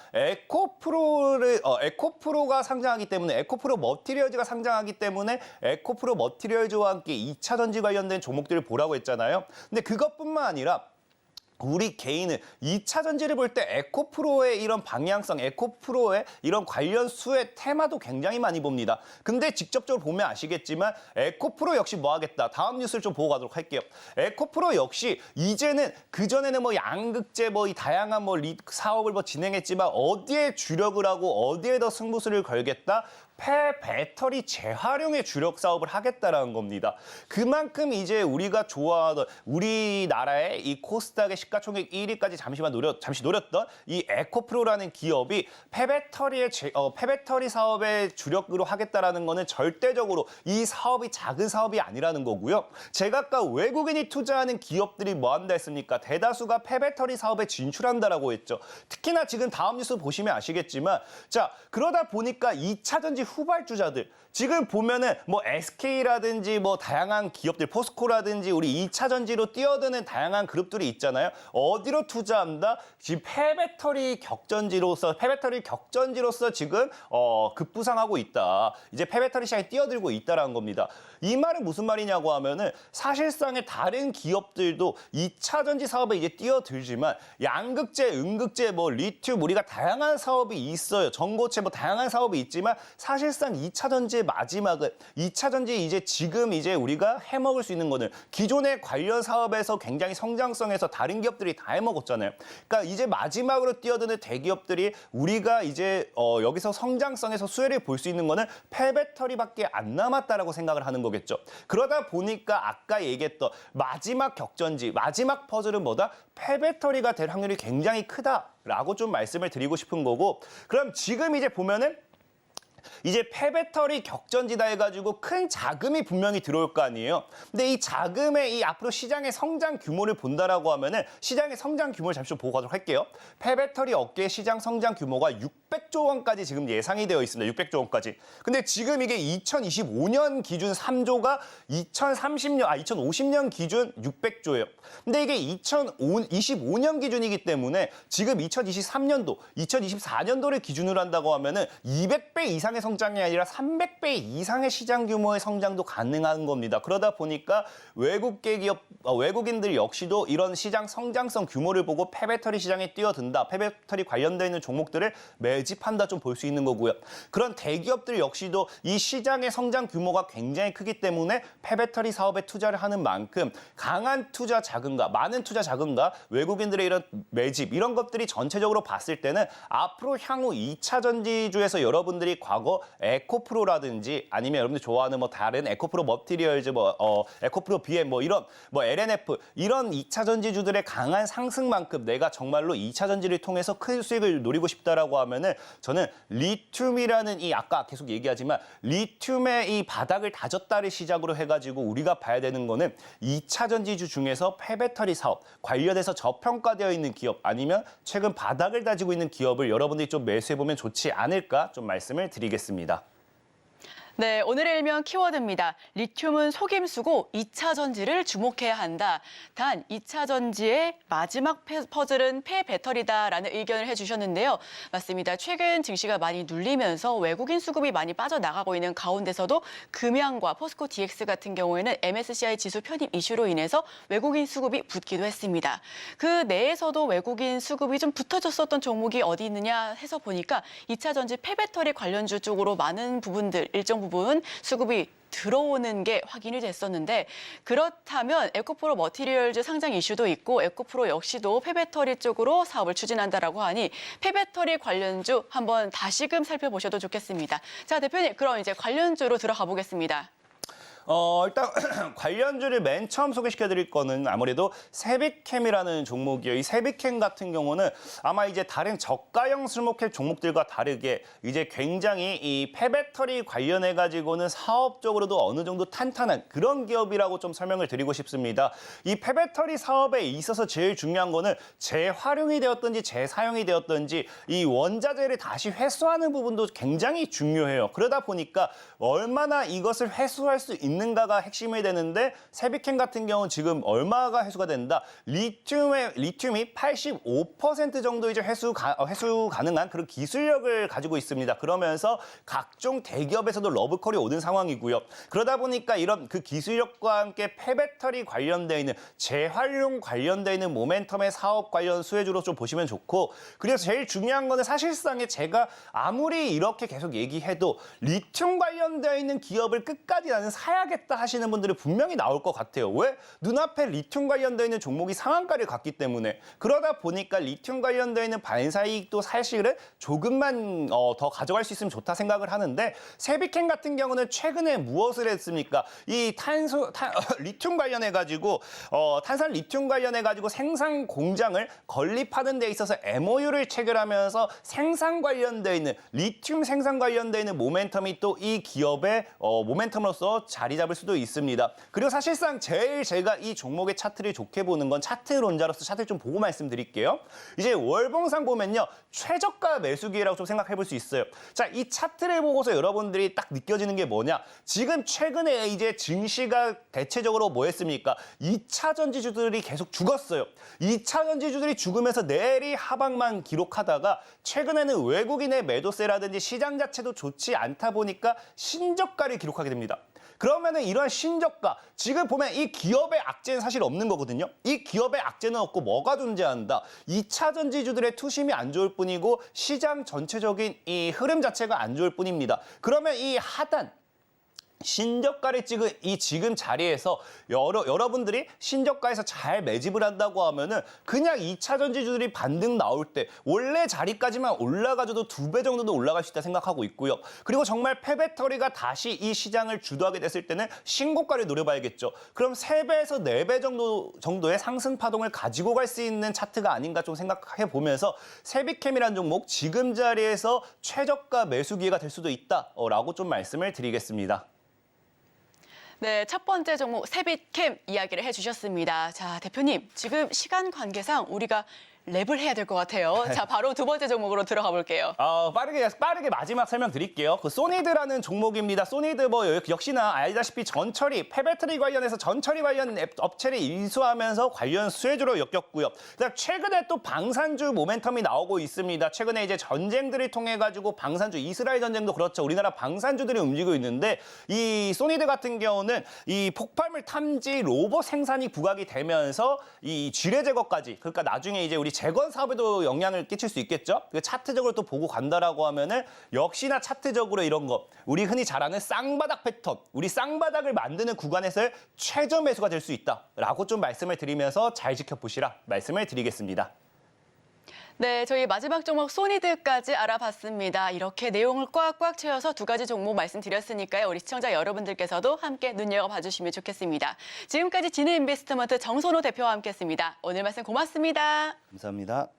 에코프로가 상장하기 때문에 에코프로 머티리얼즈가 상장하기 때문에 에코프로 머티리얼즈와 함께 2차 전지 관련된 종목들을 보라고 했잖아요. 근데 그것뿐만 아니라 우리 개인은 2차 전지를 볼 때 에코프로의 이런 방향성, 에코프로의 이런 관련 수의 테마도 굉장히 많이 봅니다. 근데 직접적으로 보면 아시겠지만 에코프로 역시 뭐 하겠다. 다음 뉴스를 좀 보고 가도록 할게요. 에코프로 역시 이제는 그전에는 뭐 양극재 뭐 이 다양한 뭐 사업을 뭐 진행했지만 어디에 주력을 하고 어디에 더 승부수를 걸겠다. 폐배터리 재활용의 주력 사업을 하겠다라는 겁니다. 그만큼 이제 우리가 좋아하던 우리나라의 이 코스닥의 시가총액 1위까지 잠시 노렸던 이 에코프로라는 기업이 폐배터리 사업의 주력으로 하겠다라는 거는 절대적으로 이 사업이 작은 사업이 아니라는 거고요. 제가 아까 외국인이 투자하는 기업들이 뭐 한다 했습니까? 대다수가 폐배터리 사업에 진출한다라고 했죠. 특히나 지금 다음 뉴스 보시면 아시겠지만 자, 그러다 보니까 2차 전지 후발주자들 지금 보면은 뭐 SK라든지 뭐 다양한 기업들 포스코라든지 우리 2차 전지로 뛰어드는 다양한 그룹들이 있잖아요. 어디로 투자한다? 지금 폐배터리 격전지로서 지금 급부상하고 있다. 이제 폐배터리 시장에 뛰어들고 있다라는 겁니다. 이 말은 무슨 말이냐고 하면은 사실상의 다른 기업들도 2차 전지 사업에 이제 뛰어들지만 양극재, 음극재, 뭐 리튬 우리가 다양한 사업이 있어요. 전고체 뭐 다양한 사업이 있지만 사실상 2차 전지의 마지막은 2차 전지 이제 지금 이제 우리가 해먹을 수 있는 거는 기존의 관련 사업에서 굉장히 성장성에서 다른 기업들이 다 해먹었잖아요. 그러니까 이제 마지막으로 뛰어드는 대기업들이 우리가 이제 여기서 성장성에서 수혜를 볼 수 있는 거는 폐배터리밖에 안 남았다라고 생각을 하는 거겠죠. 그러다 보니까 아까 얘기했던 마지막 격전지, 마지막 퍼즐은 뭐다? 폐배터리가 될 확률이 굉장히 크다라고 좀 말씀을 드리고 싶은 거고 그럼 지금 이제 보면은 이제 폐배터리 격전지다 해가지고 큰 자금이 분명히 들어올 거 아니에요. 근데 이 자금의 이 앞으로 시장의 성장 규모를 본다라고 하면은 시장의 성장 규모를 잠시 좀 보고 가도록 할게요. 폐배터리 업계 시장 성장 규모가 600조 원까지 지금 예상이 되어 있습니다. 600조 원까지. 근데 지금 이게 2025년 기준 3조가 2050년 기준 600조예요. 근데 이게 2025년 기준이기 때문에 지금 2023년도, 2024년도를 기준으로 한다고 하면은 200배 이상의 성장이 아니라 300배 이상의 시장 규모의 성장도 가능한 겁니다. 그러다 보니까 외국인들 역시도 이런 시장 성장성 규모를 보고 폐배터리 시장에 뛰어든다. 폐배터리 관련되어 있는 종목들을 매집한다 좀 볼 수 있는 거고요. 그런 대기업들 역시도 이 시장의 성장 규모가 굉장히 크기 때문에 폐배터리 사업에 투자를 하는 만큼 강한 투자 자금과 많은 투자 자금과 외국인들의 이런 매집 이런 것들이 전체적으로 봤을 때는 앞으로 향후 2차 전지주에서 여러분들이 과거 에코프로라든지 아니면 여러분들 좋아하는 뭐 다른 에코프로 머티리얼즈 에코프로 BM 뭐 이런 뭐 LNF 이런 2차 전지주들의 강한 상승만큼 내가 정말로 2차 전지를 통해서 큰 수익을 노리고 싶다라고 하면은 저는 리튬이라는 이 아까 계속 얘기하지만 리튬의 이 바닥을 다졌다를 시작으로 해가지고 우리가 봐야 되는 거는 2차 전지주 중에서 폐배터리 사업 관련해서 저평가되어 있는 기업 아니면 최근 바닥을 다지고 있는 기업을 여러분들이 좀 매수해보면 좋지 않을까 좀 말씀을 드리겠습니다. 네, 오늘의 일명 키워드입니다. 리튬은 속임수고 2차 전지를 주목해야 한다. 단 2차 전지의 마지막 퍼즐은 폐배터리다라는 의견을 해주셨는데요. 맞습니다. 최근 증시가 많이 눌리면서 외국인 수급이 많이 빠져나가고 있는 가운데서도 금양과 포스코 DX 같은 경우에는 MSCI 지수 편입 이슈로 인해서 외국인 수급이 붙기도 했습니다. 그 내에서도 외국인 수급이 좀 붙어졌었던 종목이 어디 있느냐 해서 보니까 2차 전지 폐배터리 관련주 쪽으로 많은 부분들, 일정 부분 수급이 들어오는 게 확인이 됐었는데 그렇다면 에코프로 머티리얼즈 상장 이슈도 있고 에코프로 역시도 폐배터리 쪽으로 사업을 추진한다라고 하니 폐배터리 관련주 한번 다시금 살펴보셔도 좋겠습니다. 자, 대표님, 그럼 이제 관련주로 들어가 보겠습니다. 일단 관련주를 맨 처음 소개시켜드릴 거는 아무래도 세비캠이라는 종목이에요. 이 세비캠 같은 경우는 아마 이제 다른 저가형 스몰캡 종목들과 다르게 이제 굉장히 이 폐배터리 관련해가지고는 사업적으로도 어느 정도 탄탄한 그런 기업이라고 좀 설명을 드리고 싶습니다. 이 폐배터리 사업에 있어서 제일 중요한 거는 재활용이 되었든지 재사용이 되었든지 이 원자재를 다시 회수하는 부분도 굉장히 중요해요. 그러다 보니까 얼마나 이것을 회수할 수 있는가가 핵심이 되는데 세비캠 같은 경우는 지금 얼마가 회수가 된다? 리튬이 85% 정도 이제 회수 가능한 그런 기술력을 가지고 있습니다. 그러면서 각종 대기업에서도 러브콜이 오는 상황이고요. 그러다 보니까 이런 그 기술력과 함께 폐배터리 관련되어 있는 재활용 관련되어 있는 모멘텀의 사업 관련 수혜주로 좀 보시면 좋고, 그래서 제일 중요한 거는 사실상에 제가 아무리 이렇게 계속 얘기해도 리튬 관련되어 있는 기업을 끝까지 나는 사야겠다 하시는 분들이 분명히 나올 것 같아요. 왜? 눈앞에 리튬 관련되어 있는 종목이 상한가를 갔기 때문에. 그러다 보니까 리튬 관련되어 있는 반사이익도 사실은 조금만 더 가져갈 수 있으면 좋다 생각을 하는데, 세비캠 같은 경우는 최근에 무엇을 했습니까? 이 리튬 관련해가지고 탄산 리튬 관련해가지고 생산 공장을 건립하는 데 있어서 MOU를 체결하면서 생산 관련되어 있는 리튬 생산 관련되어 있는 모멘텀이 또 이 기업의 모멘텀으로서 자리 잡을 수도 있습니다. 그리고 사실상 제일 제가 이 종목의 차트를 좋게 보는 건 차트론자로서 차트를 좀 보고 말씀드릴게요. 이제 월봉상 보면요, 최저가 매수기회라고 좀 생각해 볼 수 있어요. 자, 이 차트를 보고서 여러분들이 딱 느껴지는 게 뭐냐? 지금 최근에 이제 증시가 대체적으로 뭐 했습니까? 2차 전지주들이 계속 죽었어요. 2차 전지주들이 죽으면서 내리 하방만 기록하다가 최근에는 외국인의 매도세라든지 시장 자체도 좋지 않다 보니까 신저가를 기록하게 됩니다. 그러면은 이러한 신저가, 지금 보면 이 기업의 악재는 사실 없는 거거든요. 이 기업의 악재는 없고 뭐가 존재한다? 2차 전지주들의 투심이 안 좋을 뿐이고 시장 전체적인 이 흐름 자체가 안 좋을 뿐입니다. 그러면 이 하단, 신저가를 찍은 이 지금 자리에서 여러분들이 신저가에서 잘 매집을 한다고 하면은 그냥 2차 전지주들이 반등 나올 때 원래 자리까지만 올라가줘도 2배 정도는 올라갈 수 있다 생각하고 있고요. 그리고 정말 폐배터리가 다시 이 시장을 주도하게 됐을 때는 신고가를 노려봐야겠죠. 그럼 3배에서 4배 정도의 상승 파동을 가지고 갈 수 있는 차트가 아닌가 좀 생각해 보면서 세비캠이라는 종목 지금 자리에서 최저가 매수 기회가 될 수도 있다라고 좀 말씀을 드리겠습니다. 네, 첫 번째 종목 세비캠 이야기를 해주셨습니다. 자, 대표님, 지금 시간 관계상 우리가 랩을 해야 될 것 같아요. 자, 바로 두 번째 종목으로 들어가 볼게요. 빠르게 마지막 설명드릴게요. 그 소니드라는 종목입니다. 소니드 뭐 역시나 알다시피 전처리, 폐배터리 관련해서 전처리 관련 업체를 인수하면서 관련 수혜주로 엮였고요. 최근에 또 방산주 모멘텀이 나오고 있습니다. 최근에 이제 전쟁들을 통해 가지고 방산주, 이스라엘 전쟁도 그렇죠. 우리나라 방산주들이 움직이고 있는데 이 소니드 같은 경우는 이 폭발물 탐지 로봇 생산이 부각이 되면서 이 지뢰 제거까지, 그러니까 나중에 이제 우리 재건 사업에도 영향을 끼칠 수 있겠죠. 차트적으로 또 보고 간다라고 하면은 역시나 차트적으로 이런 거 우리 흔히 잘 아는 쌍바닥 패턴, 우리 쌍바닥을 만드는 구간에서 최저 매수가 될 수 있다라고 좀 말씀을 드리면서 잘 지켜보시라 말씀을 드리겠습니다. 네, 저희 마지막 종목 소니드까지 알아봤습니다. 이렇게 내용을 꽉꽉 채워서 두 가지 종목 말씀드렸으니까요. 우리 시청자 여러분들께서도 함께 눈여겨봐 주시면 좋겠습니다. 지금까지 진해인베스트먼트 정선호 대표와 함께했습니다. 오늘 말씀 고맙습니다. 감사합니다.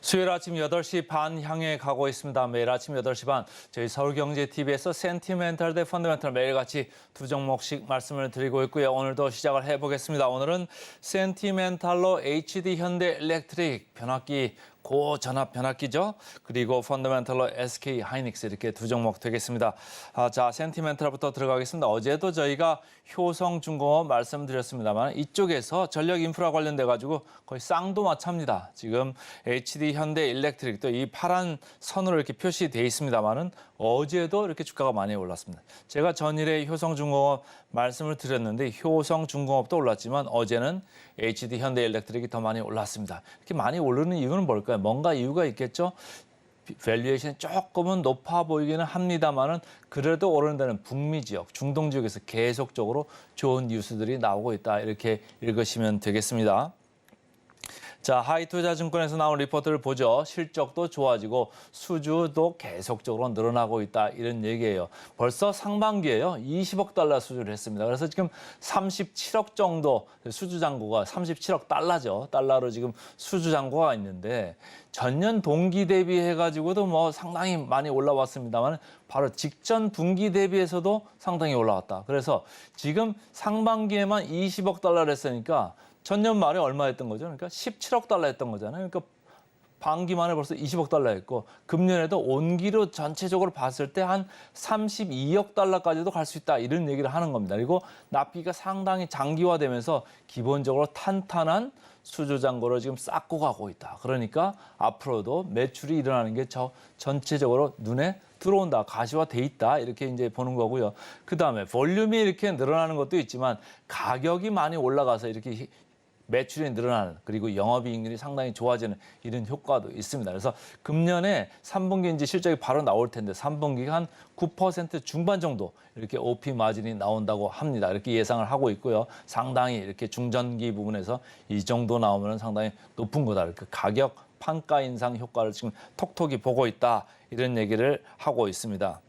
수요일 아침 8시 반 향해 가고 있습니다. 매일 아침 8시 반 저희 서울경제TV에서 센티멘탈 대 펀더멘탈 매일같이 두 종목씩 말씀을 드리고 있고요. 오늘도 시작을 해보겠습니다. 오늘은 센티멘탈로 HD현대일렉트릭 변압기 고전압 변압기죠. 그리고 펀더멘탈로 SK하이닉스 이렇게 두 종목 되겠습니다. 자, 센티멘탈부터 들어가겠습니다. 어제도 저희가 효성중공업 말씀드렸습니다만 이쪽에서 전력 인프라 관련돼 가지고 거의 쌍도마차입니다. 지금 HD현대일렉트릭 또 이 파란 선으로 이렇게 표시돼 있습니다만은 어제도 이렇게 주가가 많이 올랐습니다. 제가 전일에 효성중공업 말씀을 드렸는데 효성중공업도 올랐지만 어제는 HD현대일렉트릭이 더 많이 올랐습니다. 이렇게 많이 오르는 이유는 뭘까요? 뭔가 이유가 있겠죠? 밸류에이션이 조금은 높아 보이기는 합니다만은 그래도 오르는 데는 북미 지역, 중동 지역에서 계속적으로 좋은 뉴스들이 나오고 있다. 이렇게 읽으시면 되겠습니다. 자, 하이투자증권에서 나온 리포트를 보죠. 실적도 좋아지고 수주도 계속적으로 늘어나고 있다. 이런 얘기예요. 벌써 상반기에요. 20억 달러 수주를 했습니다. 그래서 지금 37억 정도 수주 잔고가 37억 달러죠. 달러로 지금 수주 잔고가 있는데 전년 동기 대비해 가지고도 뭐 상당히 많이 올라왔습니다만 바로 직전 분기 대비해서도 상당히 올라왔다. 그래서 지금 상반기에만 20억 달러를 했으니까 전년 말에 얼마 했던 거죠? 그러니까 17억 달러 했던 거잖아요. 그러니까 반기만에 벌써 20억 달러 했고 금년에도 온기로 전체적으로 봤을 때 한 32억 달러까지도 갈 수 있다. 이런 얘기를 하는 겁니다. 그리고 납기가 상당히 장기화되면서 기본적으로 탄탄한 수주 잔고를 지금 쌓고 가고 있다. 그러니까 앞으로도 매출이 일어나는 게 전체적으로 눈에 들어온다, 가시화돼 있다 이렇게 이제 보는 거고요. 그 다음에 볼륨이 이렇게 늘어나는 것도 있지만 가격이 많이 올라가서 이렇게 매출이 늘어나는 그리고 영업이익률이 상당히 좋아지는 이런 효과도 있습니다. 그래서 금년에 3분기 이제 실적이 바로 나올 텐데 3분기가 한 9% 중반 정도 이렇게 OP 마진이 나온다고 합니다. 이렇게 예상을 하고 있고요. 상당히 이렇게 중전기 부분에서 이 정도 나오면 상당히 높은 거다. 이렇게 가격 판가 인상 효과를 지금 톡톡히 보고 있다. 이런 얘기를 하고 있습니다.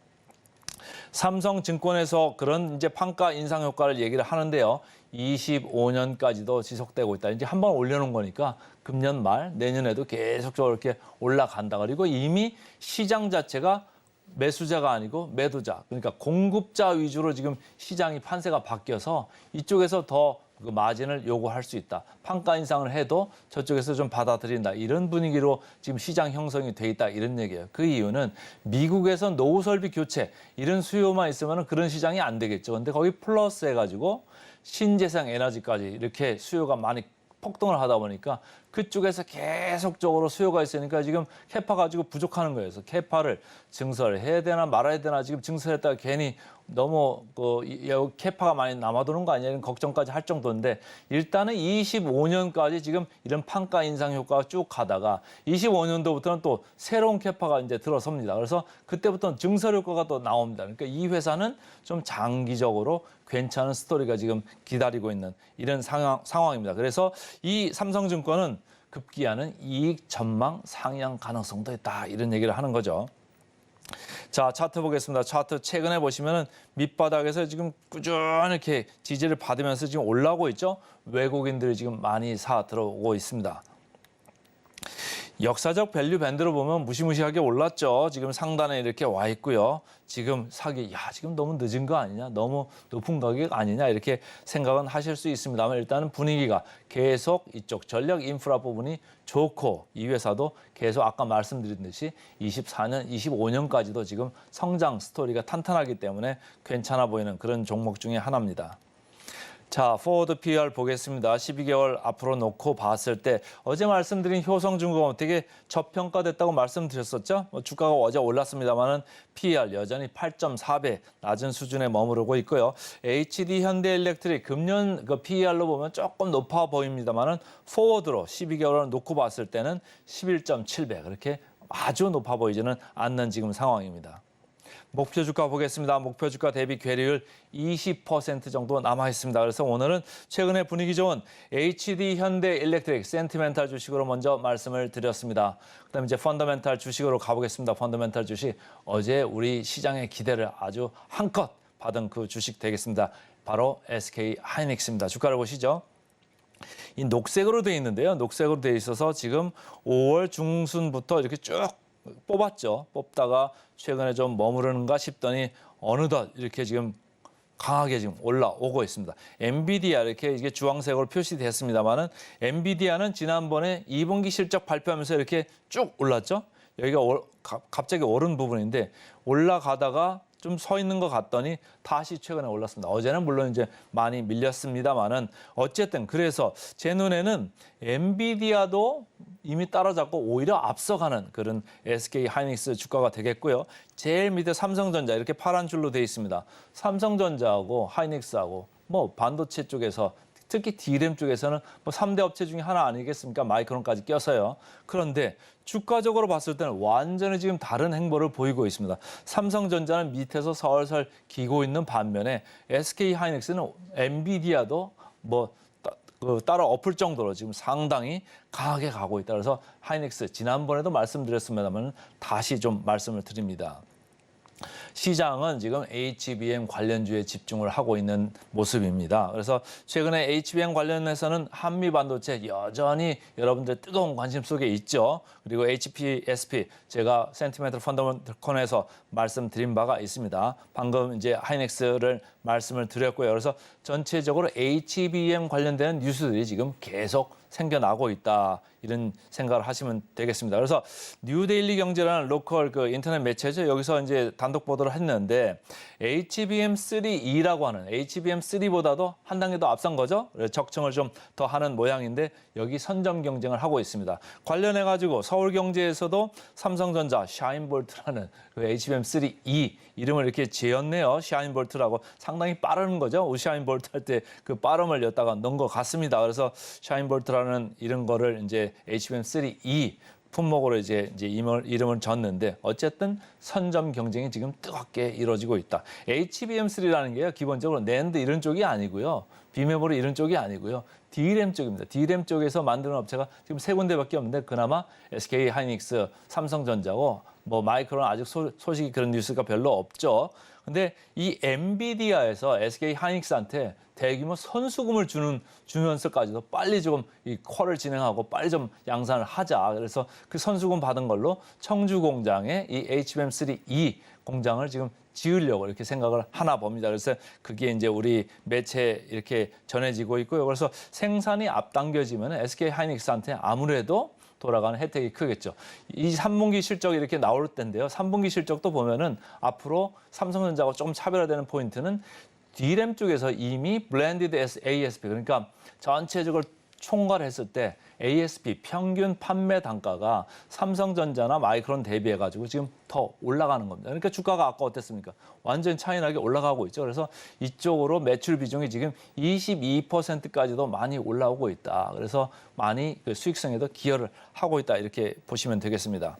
삼성증권에서 그런 이제 판가 인상 효과를 얘기를 하는데요. 25년까지도 지속되고 있다. 이제 한번 올려놓은 거니까 금년 말 내년에도 계속적으로 이렇게 올라간다. 그리고 이미 시장 자체가 매수자가 아니고 매도자, 그러니까 공급자 위주로 지금 시장이 판세가 바뀌어서 이쪽에서 더 그 마진을 요구할 수 있다. 판가 인상을 해도 저쪽에서 좀 받아들인다. 이런 분위기로 지금 시장 형성이 돼 있다. 이런 얘기예요. 그 이유는 미국에서 노후 설비 교체 이런 수요만 있으면 그런 시장이 안 되겠죠. 근데 거기 플러스 해가지고 신재생 에너지까지 이렇게 수요가 많이 폭등을 하다 보니까 그쪽에서 계속적으로 수요가 있으니까 지금 캐파 가지고 부족하는 거예요. 그래서 캐파를 증설을 해야 되나 말아야 되나 지금 증설했다가 괜히 너무 캐파가 많이 남아도는 거 아니냐 이런 걱정까지 할 정도인데 일단은 25년까지 지금 이런 판가 인상 효과가 쭉 가다가 25년도부터는 또 새로운 캐파가 이제 들어섭니다. 그래서 그때부터는 증설 효과가 또 나옵니다. 그러니까 이 회사는 좀 장기적으로 괜찮은 스토리가 지금 기다리고 있는 이런 상황입니다. 그래서 이 삼성증권은 급기야는 이익 전망 상향 가능성도 있다. 이런 얘기를 하는 거죠. 자, 차트 보겠습니다. 차트 최근에 보시면은 밑바닥에서 지금 꾸준히 이렇게 지지를 받으면서 지금 올라오고 있죠. 외국인들이 지금 많이 사 들어오고 있습니다. 역사적 밸류 밴드로 보면 무시무시하게 올랐죠. 지금 상단에 이렇게 와 있고요. 지금 사기, 지금 너무 늦은 거 아니냐, 너무 높은 가격 아니냐 이렇게 생각은 하실 수 있습니다만 일단은 분위기가 계속 이쪽 전력 인프라 부분이 좋고 이 회사도 계속 아까 말씀드린 듯이 24년, 25년까지도 지금 성장 스토리가 탄탄하기 때문에 괜찮아 보이는 그런 종목 중에 하나입니다. 자, 포워드 PER 보겠습니다. 12개월 앞으로 놓고 봤을 때 어제 말씀드린 효성중공업 되게 저평가됐다고 말씀드렸었죠. 주가가 어제 올랐습니다만은 PER 여전히 8.4배 낮은 수준에 머무르고 있고요. HD현대일렉트릭 금년 그 PER로 보면 조금 높아 보입니다만은 포워드로 12개월을 놓고 봤을 때는 11.7배 그렇게 아주 높아 보이지는 않는 지금 상황입니다. 목표 주가 보겠습니다. 목표 주가 대비 괴리율 20% 정도 남아 있습니다. 그래서 오늘은 최근에 분위기 좋은 HD현대일렉트릭 센티멘탈 주식으로 먼저 말씀을 드렸습니다. 그다음에 이제 펀더멘탈 주식으로 가보겠습니다. 펀더멘탈 주식 어제 우리 시장의 기대를 아주 한껏 받은 그 주식 되겠습니다. 바로 SK하이닉스입니다. 주가를 보시죠. 이 녹색으로 돼 있는데요. 녹색으로 돼 있어서 지금 5월 중순부터 이렇게 쭉 뽑았죠. 뽑다가 최근에 좀 머무르는가 싶더니 어느덧 이렇게 지금 강하게 지금 올라오고 있습니다. 엔비디아 이렇게 이게 주황색으로 표시됐습니다만은 엔비디아는 지난번에 2분기 실적 발표하면서 이렇게 쭉 올랐죠. 여기가 갑자기 오른 부분인데 올라가다가 좀 서 있는 것 같더니 다시 최근에 올랐습니다. 어제는 물론 이제 많이 밀렸습니다만은 어쨌든 그래서 제 눈에는 엔비디아도 이미 따라잡고 오히려 앞서가는 그런 SK 하이닉스 주가가 되겠고요. 제일 밑에 삼성전자 이렇게 파란 줄로 돼 있습니다. 삼성전자하고 하이닉스하고 뭐 반도체 쪽에서 특히 D램 쪽에서는 뭐 3대 업체 중에 하나 아니겠습니까? 마이크론까지 껴서요. 그런데 주가적으로 봤을 때는 완전히 지금 다른 행보를 보이고 있습니다. 삼성전자는 밑에서 설설 기고 있는 반면에 SK 하이닉스는 엔비디아도 뭐 따라 엎을 정도로 지금 상당히 강하게 가고 있다. 그래서 하이닉스 지난번에도 말씀드렸습니다만 다시 좀 말씀을 드립니다. 시장은 지금 HBM 관련주에 집중을 하고 있는 모습입니다. 그래서 최근에 HBM 관련해서는 한미 반도체 여전히 여러분들 뜨거운 관심 속에 있죠. 그리고 HPSP 제가 센티멘털 펀더멘털 코너에서 말씀드린 바가 있습니다. 방금 이제 하이닉스를 말씀을 드렸고요. 그래서 전체적으로 HBM 관련된 뉴스들이 지금 계속 생겨나고 있다. 이런 생각을 하시면 되겠습니다. 그래서 뉴데일리 경제라는 로컬 그 인터넷 매체죠. 여기서 이제 단독 보도를 했는데 HBM3E라고 하는 HBM3보다도 한 단계 더 앞선 거죠. 적청을 좀 더 하는 모양인데 여기 선점 경쟁을 하고 있습니다. 관련해 가지고 서울경제에서도 삼성전자 샤인볼트라는 그 HBM3E 이름을 이렇게 지었네요. 샤인볼트라고 상당히 빠른 거죠. 우샤인볼트 할 때 그 빠름을 였다가 넣은 것 같습니다. 그래서 샤인볼트라는 이런 거를 이제 HBM3E 품목으로 이제 이름을 졌는데 어쨌든 선점 경쟁이 지금 뜨겁게 이루어지고 있다. HBM3라는 게요. 기본적으로 낸드 이런 쪽이 아니고요. 비메모리 이런 쪽이 아니고요. D램 쪽입니다. D램 쪽에서 만드는 업체가 지금 3군데밖에 없는데 그나마 SK 하이닉스, 삼성전자고 뭐 마이크론 아직 소식이 그런 뉴스가 별로 없죠. 근데 이 엔비디아에서 SK 하이닉스한테 대규모 선수금을 주면서까지도 빨리 조금 이 쿼를 진행하고 빨리 좀 양산을 하자. 그래서 그 선수금 받은 걸로 청주 공장에 이 HBM3E 공장을 지금 지으려고 이렇게 생각을 하나 봅니다. 그래서 그게 이제 우리 매체에 이렇게 전해지고 있고요. 그래서 생산이 앞당겨지면 SK 하이닉스한테 아무래도 돌아가는 혜택이 크겠죠. 이 3분기 실적이 이렇게 나올 텐데요. 3분기 실적도 보면은 앞으로 삼성전자하고 조금 차별화되는 포인트는 D램 쪽에서 이미 블렌디드 ASP 그러니까 전체적으로 총괄했을 때 ASP 평균 판매 단가가 삼성전자나 마이크론 대비해 가지고 지금 더 올라가는 겁니다. 그러니까 주가가 아까 어땠습니까? 완전 차이나게 올라가고 있죠. 그래서 이쪽으로 매출 비중이 지금 22%까지도 많이 올라오고 있다. 그래서 많이 그 수익성에도 기여를 하고 있다. 이렇게 보시면 되겠습니다.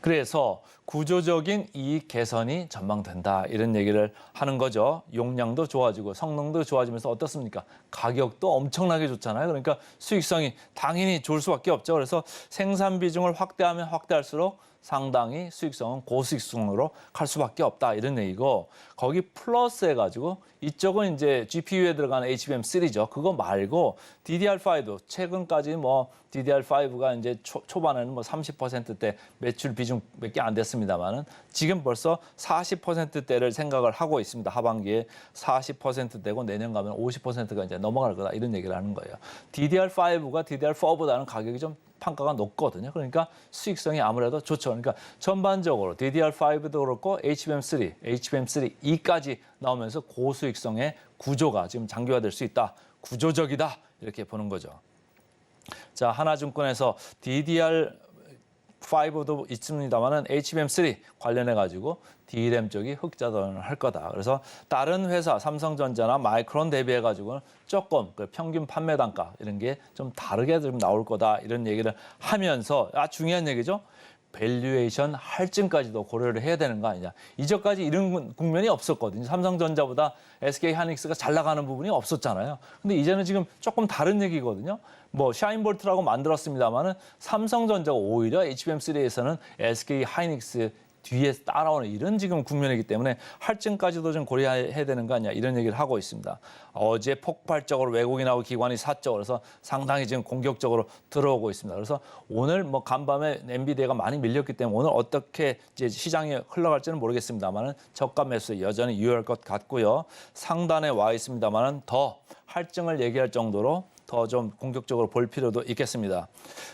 그래서 구조적인 이익 개선이 전망된다 이런 얘기를 하는 거죠. 용량도 좋아지고 성능도 좋아지면서 어떻습니까? 가격도 엄청나게 좋잖아요. 그러니까 수익성이 당연히 좋을 수밖에 없죠. 그래서 생산 비중을 확대하면 확대할수록 상당히 수익성은 고수익성으로 갈 수밖에 없다 이런 얘기고 거기 플러스 해가지고 이쪽은 이제 GPU에 들어가는 HBM3죠. 그거 말고 DDR5 최근까지 뭐 DDR5가 이제 초반에는 뭐 30%대 매출 비중 몇 개 안 됐습니다만은 지금 벌써 40%대를 생각을 하고 있습니다. 하반기에 40%대고 내년 가면 50%가 이제 넘어갈 거다 이런 얘기를 하는 거예요. DDR5가 DDR4보다는 가격이 좀 판가가 높거든요. 그러니까 수익성이 아무래도 좋죠. 그러니까 전반적으로 DDR5도 그렇고 HBM3, HBM3E까지 나오면서 고수익성의 구조가 지금 장기화될 수 있다. 구조적이다. 이렇게 보는 거죠. 자, 하나증권에서 DDR5도 있습니다만은 HBM3 관련해 가지고 D램 쪽이 흑자전을 할 거다. 그래서 다른 회사 삼성전자나 마이크론 대비해 가지고는 조금 그 평균 판매 단가 이런 게 좀 다르게 좀 나올 거다. 이런 얘기를 하면서 중요한 얘기죠. 밸류에이션 할증까지도 고려를 해야 되는 거 아니냐. 이전까지 이런 국면이 없었거든요. 삼성전자보다 SK 하이닉스가 잘 나가는 부분이 없었잖아요. 근데 이제는 지금 조금 다른 얘기거든요. 뭐 샤인볼트라고 만들었습니다만은 삼성전자가 오히려 HBM3에서는 SK 하이닉스 뒤에 따라오는 이런 지금 국면이기 때문에 할증까지도 좀 고려해야 되는 거 아니냐 이런 얘기를 하고 있습니다. 어제 폭발적으로 외국인하고 기관이 샀죠. 그래서 상당히 지금 공격적으로 들어오고 있습니다. 그래서 오늘 뭐 간밤에 엔비디아가 많이 밀렸기 때문에 오늘 어떻게 이제 시장이 흘러갈지는 모르겠습니다만은 저가 매수 여전히 유효할 것 같고요. 상단에 와 있습니다만은 더 할증을 얘기할 정도로 더 좀 공격적으로 볼 필요도 있겠습니다.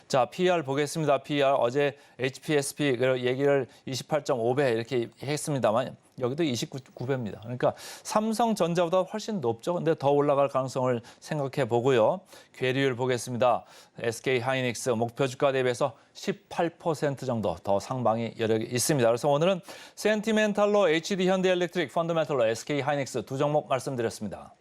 자, PER 보겠습니다. PER 어제 HPSP 얘기를 28.5배 이렇게 했습니다만 여기도 29배입니다. 그러니까 삼성전자보다 훨씬 높죠. 근데 더 올라갈 가능성을 생각해 보고요. 괴리율 보겠습니다. SK하이닉스 목표 주가 대비해서 18% 정도 더 상방의 여력이 있습니다. 그래서 오늘은 센티멘탈로 HD현대엘렉트릭, 펀더멘탈로 SK하이닉스 두 종목 말씀드렸습니다.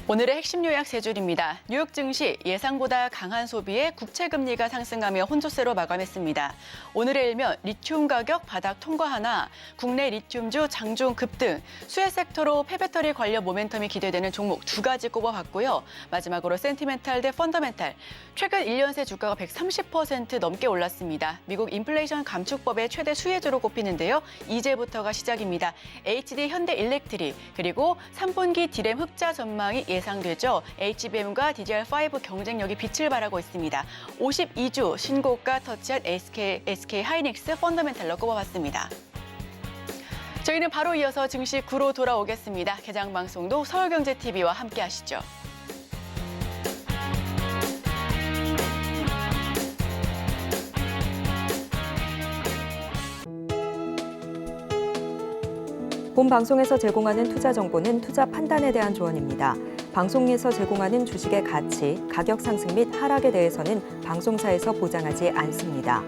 오늘의 핵심 요약 세 줄입니다. 뉴욕 증시 예상보다 강한 소비에 국채 금리가 상승하며 혼조세로 마감했습니다. 오늘의 일면 리튬 가격 바닥 통과하나 국내 리튬주 장중 급등, 수혜 섹터로 폐배터리 관련 모멘텀이 기대되는 종목 두 가지 꼽아봤고요. 마지막으로 센티멘탈 대 펀더멘탈. 최근 1년새 주가가 130% 넘게 올랐습니다. 미국 인플레이션 감축법의 최대 수혜주로 꼽히는데요. 이제부터가 시작입니다. HD 현대일렉트릭 그리고 3분기 디램 흑자 전망이 예상되죠. HBM과 DDR5 경쟁력이 빛을 발하고 있습니다. 52주 신고가 터치한 SK 하이닉스 펀더멘탈로 꼽아봤습니다. 저희는 바로 이어서 증시 구로 돌아오겠습니다. 개장 방송도 서울경제TV와 함께 하시죠. 본 방송에서 제공하는 투자 정보는 투자 판단에 대한 조언입니다. 방송에서 제공하는 주식의 가치, 가격 상승 및 하락에 대해서는 방송사에서 보장하지 않습니다.